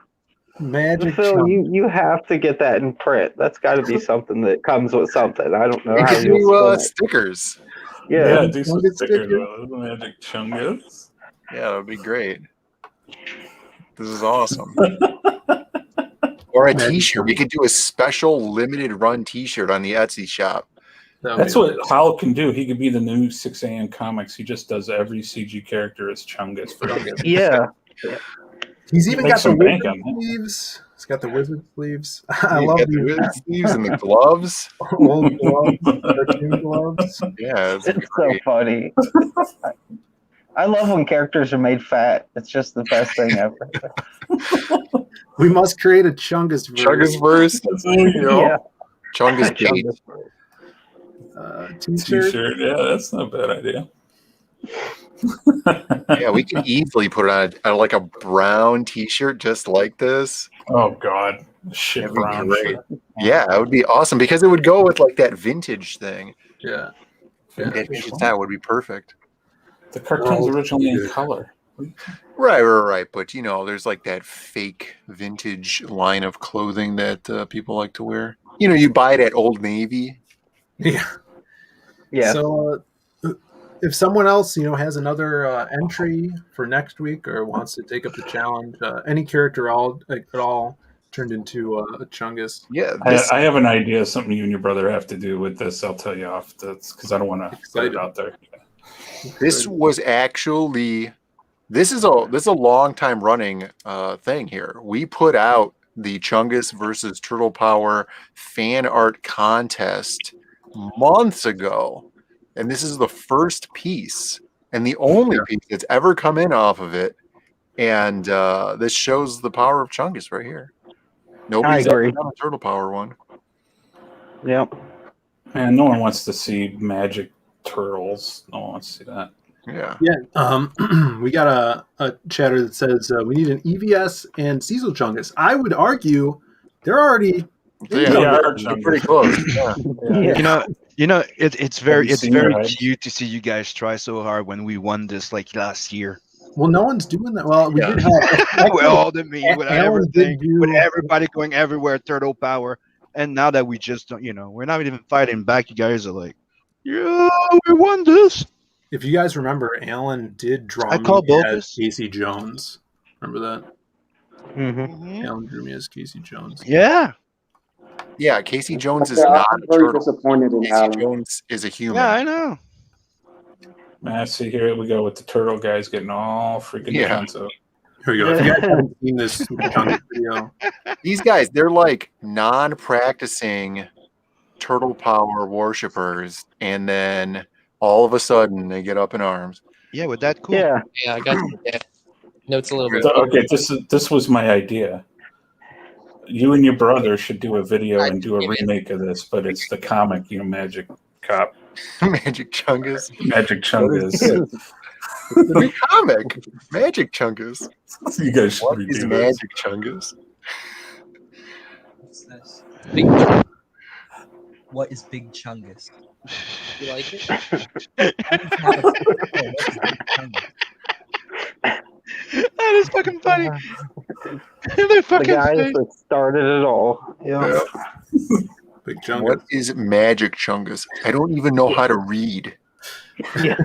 Magic Phil, Chungus. you have to get that in print. That's got to be something that comes with something. I don't know You how could you'll do spin it. stickers. Yeah. do some stickers with Magic Chungus. Yeah, that would be great. This is awesome. Or a T-shirt. We could do a special limited run T-shirt on the Etsy shop. That's what Hal can do. He could be the new 6 a.m. comics. He just does every CG character as Chungus. Yeah. He's even Make got the some bank wizard on that. sleeves. He's got the wizard sleeves. He's got the wizard sleeves and the gloves. Old gloves, cartoon gloves. Yeah, It's so funny. I love when characters are made fat. It's just the best thing ever. We must create a Chungus verse. Chungus verse. Yeah. Chungus Gate. T-shirt. T-shirt. Yeah, that's not a bad idea. Yeah, we could easily put it on like a brown T-shirt just like this. Oh God, shit That'd be brown. great. Shit. Yeah, that would be awesome because it would go with like that vintage thing. Yeah. That would be perfect. The cartoon's originally in color. Right. But there's like that fake vintage line of clothing that people like to wear. You buy it at Old Navy. Yeah. Yeah. So if someone else, has another entry for next week or wants to take up the challenge, any character at all turned into a Chungus. Yeah. I have an idea. Something you and your brother have to do with this. I'll tell you off. That's because I don't want to put it out there. This was actually this is a long time running thing here. We put out the Chungus versus Turtle Power fan art contest months ago, and this is the first piece and the only piece that's ever come in off of it. And this shows the power of Chungus right here. Nobody's ever done a Turtle Power one. Yep. And no one wants to see magic turtles. No one wants to see that. Yeah. Yeah. We got a chatter that says we need an EVS and Cecil Chungus. I would argue they're already they're pretty close. Yeah. It's very right? cute to see you guys try so hard when we won this like last year. Well, no one's doing that. Well, we did have With all the meme, with Alan everything, did do- with everybody going everywhere, Turtle Power. And now that we just don't, we're not even fighting back, you guys are like, yeah, we won this. If you guys remember, Alan did draw I me call as bogus. Casey Jones. Remember that? Mm-hmm. Alan drew me as Casey Jones. Yeah. Yeah, Casey Jones is Yeah, not I'm a very turtle. disappointed in Casey Alan. Jones is a human. Yeah, I know. Man, see here we go with the turtle guys getting all freaking defensive. Here we go. If you guys haven't seen this Chungus video, These guys, they're like non-practicing Turtle Power worshippers, and then all of a sudden they get up in arms. Yeah, with that, cool. Yeah. Yeah, I got yeah. No, it's a little bit. Okay, this was my idea. You and your brother should do a video and do a remake of this, but it's the comic, Magic Cop. Magic Chungus. Magic That is Chungus. good. It's a new comic. Magic Chungus. You guys should What redo is this. Magic Chungus? What's this? Big Chungus. What is Big Chungus? You like it? That is fucking funny. They're The fucking guys funny. that started it all. Yeah. Big Chungus. What is Magic Chungus? I don't even know how to read. Yeah.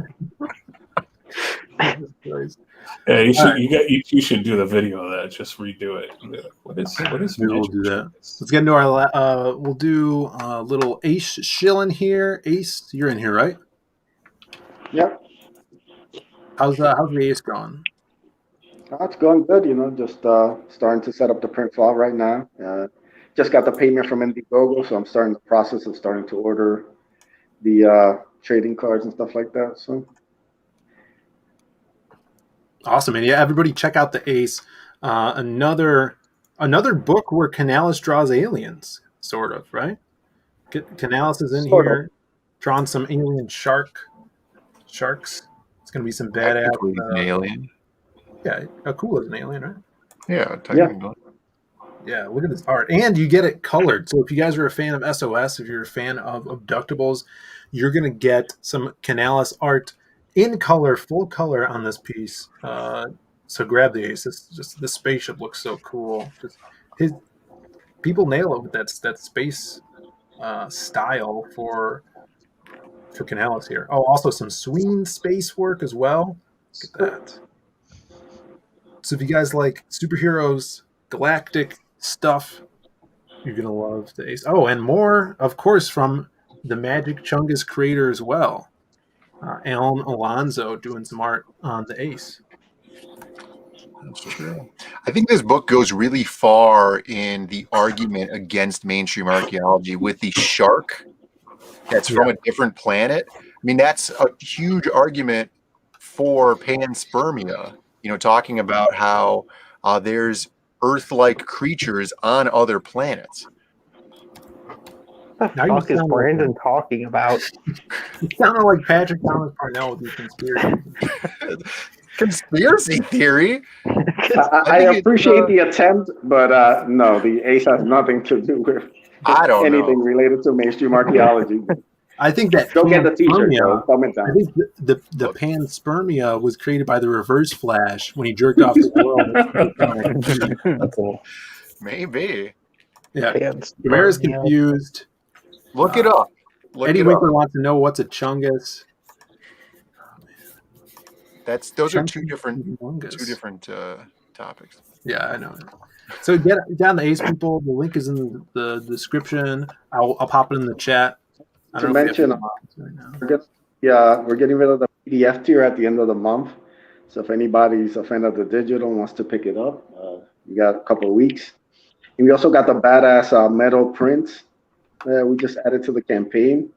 Yeah, you should do the video of that. Just redo it. Be like, what is Maybe we'll Magic do that. Chungus? Let's get into our. We'll do a little Ace Shilling here. Ace, you're in here, right? Yep. How's the Ace going? It's going good, just starting to set up the print file right now. Just got the payment from Indiegogo, so I'm starting the process of starting to order the trading cards and stuff like that. So Awesome, and yeah, everybody check out the Ace. Another book where Canalis draws aliens, sort of, right? Canalis is in Sort of. here, drawing some alien sharks. It's gonna be some badass. Technically, he's an alien. Yeah, cool as an alien, right? Yeah, technically. Yeah, look at this art. And you get it colored. So if you guys are a fan of SOS, if you're a fan of Abductables, you're going to get some Canalis art in color, full color on this piece. So grab the Ace. This spaceship looks so cool. People nail it with that space style for Canalis here. Oh, also some Sween space work as well. Look at that. So if you guys like superheroes, galactic stuff, you're going to love the Ace. Oh, and more, of course, from the Magic Chungus creator as well. Alan Alonso doing some art on the Ace. That's true. I think this book goes really far in the argument against mainstream archaeology with the shark that's from a different planet. I mean, that's a huge argument for panspermia. Talking about how there's Earth-like creatures on other planets. What the fuck is Brandon talking about? You sounded like Patrick Thomas Parnell with your conspiracy. Conspiracy theory? I appreciate the attempt, but no, the Ace has nothing to do with anything related to mainstream archaeology. I think that go get the t-shirt, Joe. Comment down. I think the panspermia was created by the Reverse Flash when he jerked off the world. That's cool. Maybe. Yeah. Ramirez confused. Look it up. Eddie Winkler wants to know what's a Chungus. Those are two different topics. Yeah, I know. So get down the Ace, people. The link is in the description. I'll pop it in the chat. To mention, we're getting rid of the PDF tier at the end of the month. So if anybody's a fan of the digital and wants to pick it up, you got a couple of weeks. And we also got the badass metal prints we just added to the campaign,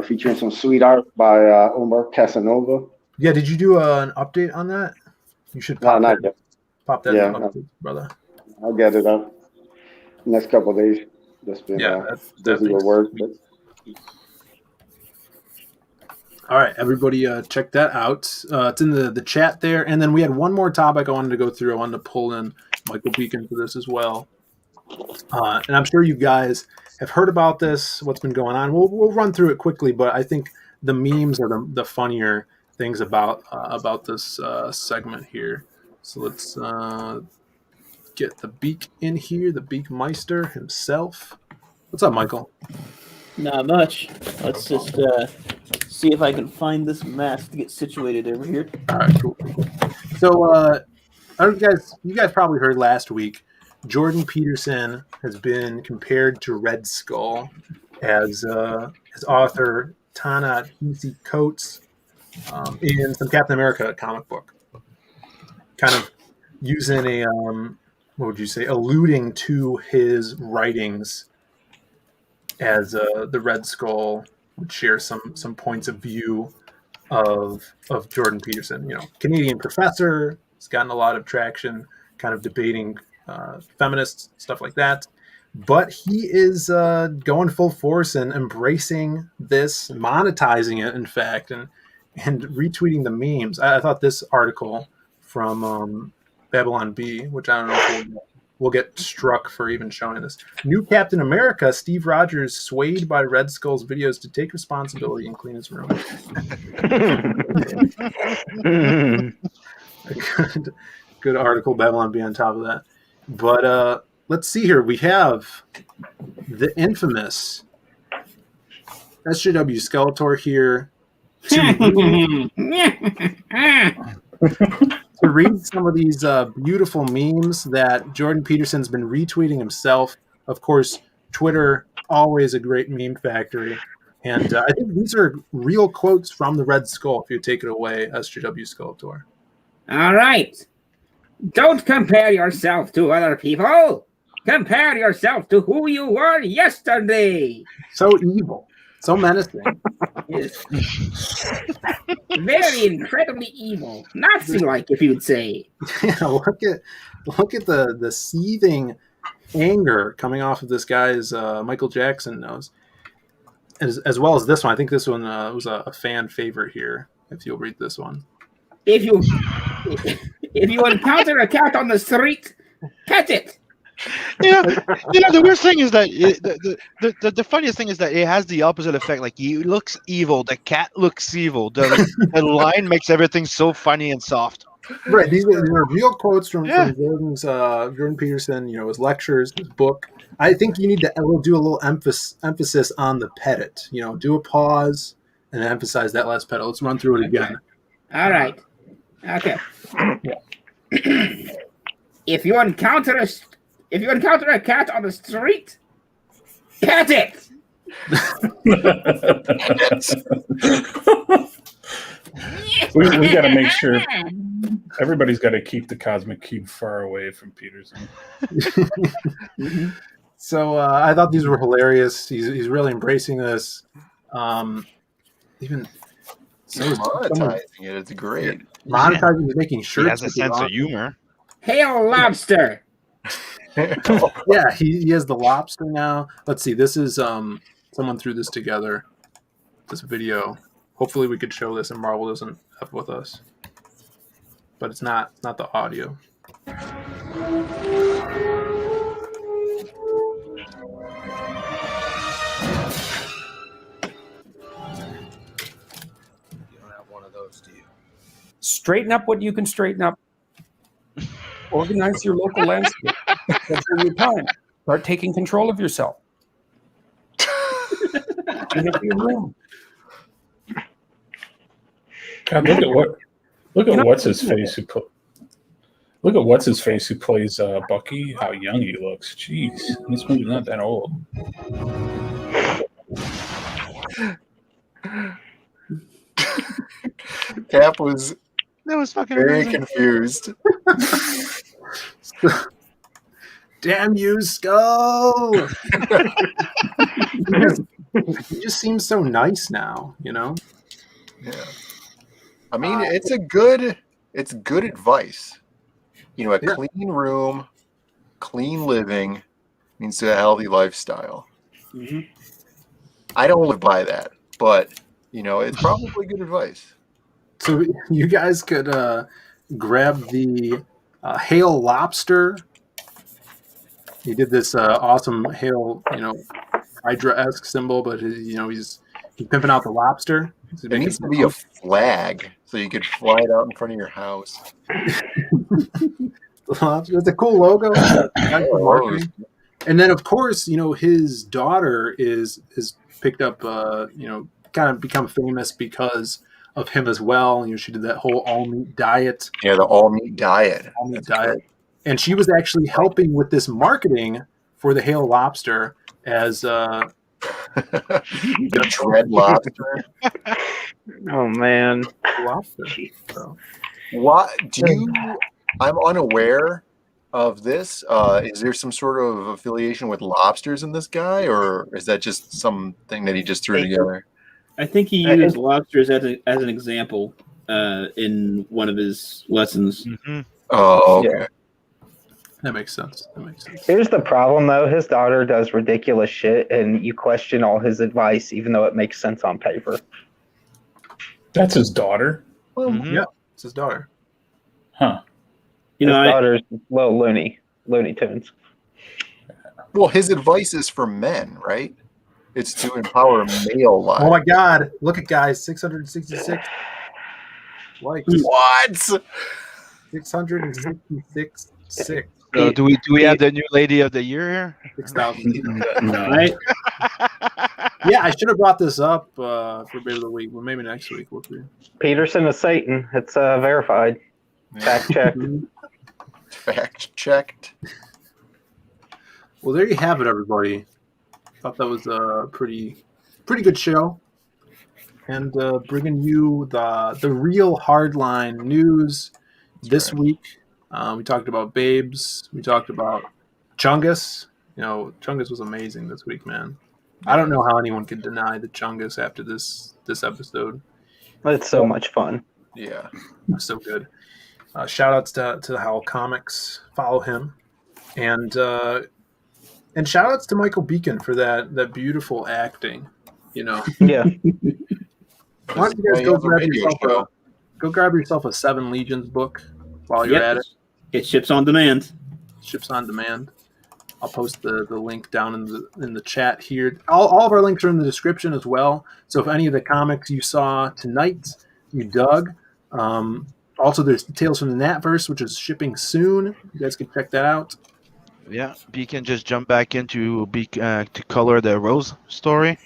featuring some sweet art by Omar Casanova. Yeah, did you do an update on that? You should pop not yet. Pop that in update, brother. I'll get it up next couple of days. Just been busy with work. But... All right, everybody, check that out. It's in the chat there. And then we had one more topic I wanted to go through. I wanted to pull in Michael Beacon for this as well. And I'm sure you guys have heard about this, what's been going on. We'll run through it quickly, but I think the memes are the funnier things about this segment here. So let's get the Beak in here, the Beak Meister himself. What's up, Michael? Not much. Let's just see if I can find this mask to get situated over here. All right, cool. So, you guys probably heard last week, Jordan Peterson has been compared to Red Skull as his author Ta-Nehisi Coates in some Captain America comic book. Kind of using a alluding to his writings as the Red Skull would share some points of view of Jordan Peterson. Canadian professor. He's gotten a lot of traction, kind of debating feminists, stuff like that. But he is going full force and embracing this, monetizing it, in fact, and retweeting the memes. I thought this article from Babylon Bee, which I don't know if we'll get struck for even showing this. New Captain America, Steve Rogers, swayed by Red Skull's videos to take responsibility and clean his room. Good article, Babylon Bee on top of that. But let's see here. We have the infamous SJW Skeletor here to read some of these beautiful memes that Jordan Peterson's been retweeting himself. Of course, Twitter, always a great meme factory. And I think these are real quotes from the Red Skull, if you take it away, SJW Skeletor. All right. Don't compare yourself to other people. Compare yourself to who you were yesterday. So evil. So menacing. Very incredibly evil. Nazi-like, if you'd say. Yeah, look at the seething anger coming off of this guy's Michael Jackson nose. As well as this one. I think this one was a fan favorite here, if you'll read this one. If you encounter a cat on the street, pet it. The weird thing is that the funniest thing is that it has the opposite effect. Like, he looks evil, the cat looks evil. The line makes everything so funny and soft. Right, these are real quotes from Jordan Peterson. His lectures, his book. I think you need to do a little emphasis on the pet it. Do a pause and emphasize that last pedal. Let's run through it again. All right. Okay. If you encounter a cat on the street, pet it. we got to make sure everybody's got to keep the Cosmic Cube far away from Peterson. So I thought these were hilarious. He's really embracing this. Even monetizing it. It's great. Monetizing is making shirts. He has a sense of humor. Hail lobster. Yeah, he has the lobster now. Let's see. This is someone threw this together. This video. Hopefully we could show this and Marvel doesn't F with us. But it's not the audio. You don't have one of those, do you? Straighten up what you can straighten up. Organize your local landscape. Schedule your time. Start taking control of yourself. Clean up your room. God, look at what's his face who plays Bucky. How young he looks. Jeez, this movie's not that old. Cap was fucking very amazing. confused. Damn you, Skull! He just seems so nice now, Yeah. I mean, it's good advice. A clean room, clean living means to a healthy lifestyle. Mm-hmm. I don't live by that, but it's probably good advice. So you guys could grab the Hail Lobster. He did this awesome Hail, Hydra-esque symbol, but he's pimping out the lobster. There needs to be a flag so you could fly it out in front of your house. It's a cool logo. And then, of course, his daughter is picked up, kind of become famous because of him as well. She did that whole all meat diet. Yeah, the all meat diet. All meat diet. Great. And she was actually helping with this marketing for the Hail Lobster as the Dread Lobster. Oh man, lobster. So. What do you? I'm unaware of this. Is there some sort of affiliation with lobsters in this guy, or is that just something that he just threw together? I think he used lobsters as an example in one of his lessons. Mm-hmm. Oh, okay. Yeah. That makes sense. That makes sense. Here's the problem, though. His daughter does ridiculous shit, and you question all his advice, even though it makes sense on paper. That's his daughter. Well, Mhm. yeah, it's his daughter. Huh. You His know, daughter's little Looney Tunes. Well, his advice is for men, right? It's to empower male lives. Oh my God! Look at guys, 666 likes. What? 666. So do we have the new lady of the year here? 6,000. right? Yeah, I should have brought this up for Bit of the Week. Well, maybe next week we'll see. Peterson is Satan. It's verified. Fact checked. Fact checked. Well, there you have it, everybody. Thought that was a pretty good show, and bringing you the real hardline news this week. We talked about Babes. We talked about Chungus. You know, Chungus was amazing this week, man. I don't know how anyone can deny the Chungus after this episode. It's so much fun. Yeah, so good. Shout outs to the Howl Comics. Follow him, and shout outs to Michael Beacon for that beautiful acting. You know. Yeah. Why don't you guys go grab yourself a Seven Legions book while you're at it. It ships on demand. Ships on demand. I'll post the link down in the chat here. All of our links are in the description as well. So if any of the comics you saw tonight you dug, also there's Tales from the NATVERSE, which is shipping soon. You guys can check that out. Yeah, Beacon just jumped back into to color the Rose story,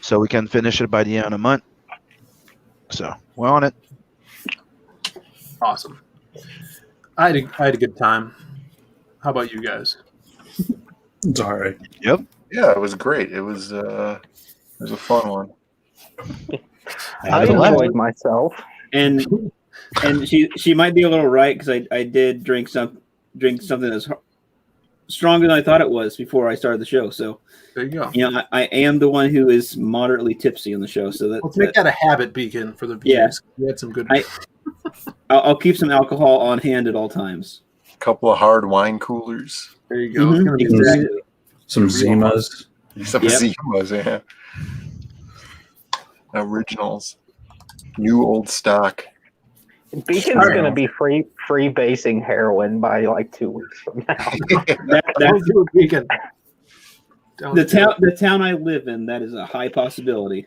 so we can finish it by the end of the month. So we're on it. Awesome. I had a good time. How about you guys? It's all right. Yep. Yeah, it was great. It was a fun one. I enjoyed myself. And she might be a little right, because I did drink something that's stronger than I thought it was before I started the show. So there you go. You know, I am the one who is moderately tipsy on the show. So Let's make that a habit, Beacon, for the viewers. We had some good. I'll keep some alcohol on hand at all times. A couple of hard wine coolers. There you go. It's gonna be some Zimas. Some Zimas, yeah. Originals. New old stock. Beacon's going to be free basing heroin by like 2 weeks from now. That's Beacon. The town I live in, that is a high possibility.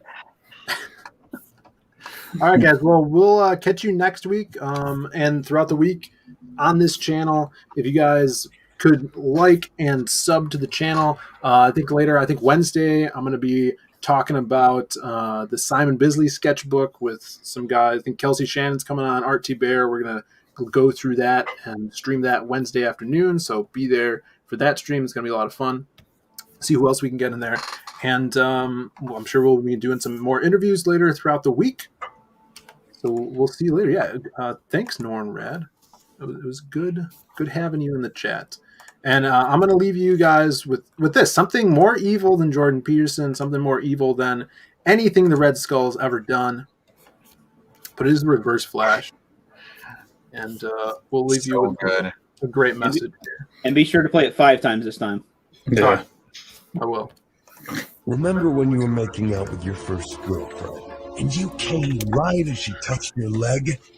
All right, guys. Well, we'll catch you next week and throughout the week on this channel. If you guys could like and sub to the channel. I think Wednesday, I'm going to be talking about the Simon Bisley sketchbook with some guys. I think Kelsey Shannon's coming on, Art T. Bear. We're going to go through that and stream that Wednesday afternoon. So be there for that stream. It's going to be a lot of fun. See who else we can get in there. And I'm sure we'll be doing some more interviews later throughout the week. So we'll see you later. Yeah. Thanks, Norn Rad. It was good having you in the chat. And I'm going to leave you guys with this. Something more evil than Jordan Peterson. Something more evil than anything the Red Skull's ever done. But it is the Reverse Flash. And we'll leave you with a great message here. And be sure to play it 5 times this time. Yeah. I will. Remember when you were making out with your first girlfriend, and you came right as she touched your leg?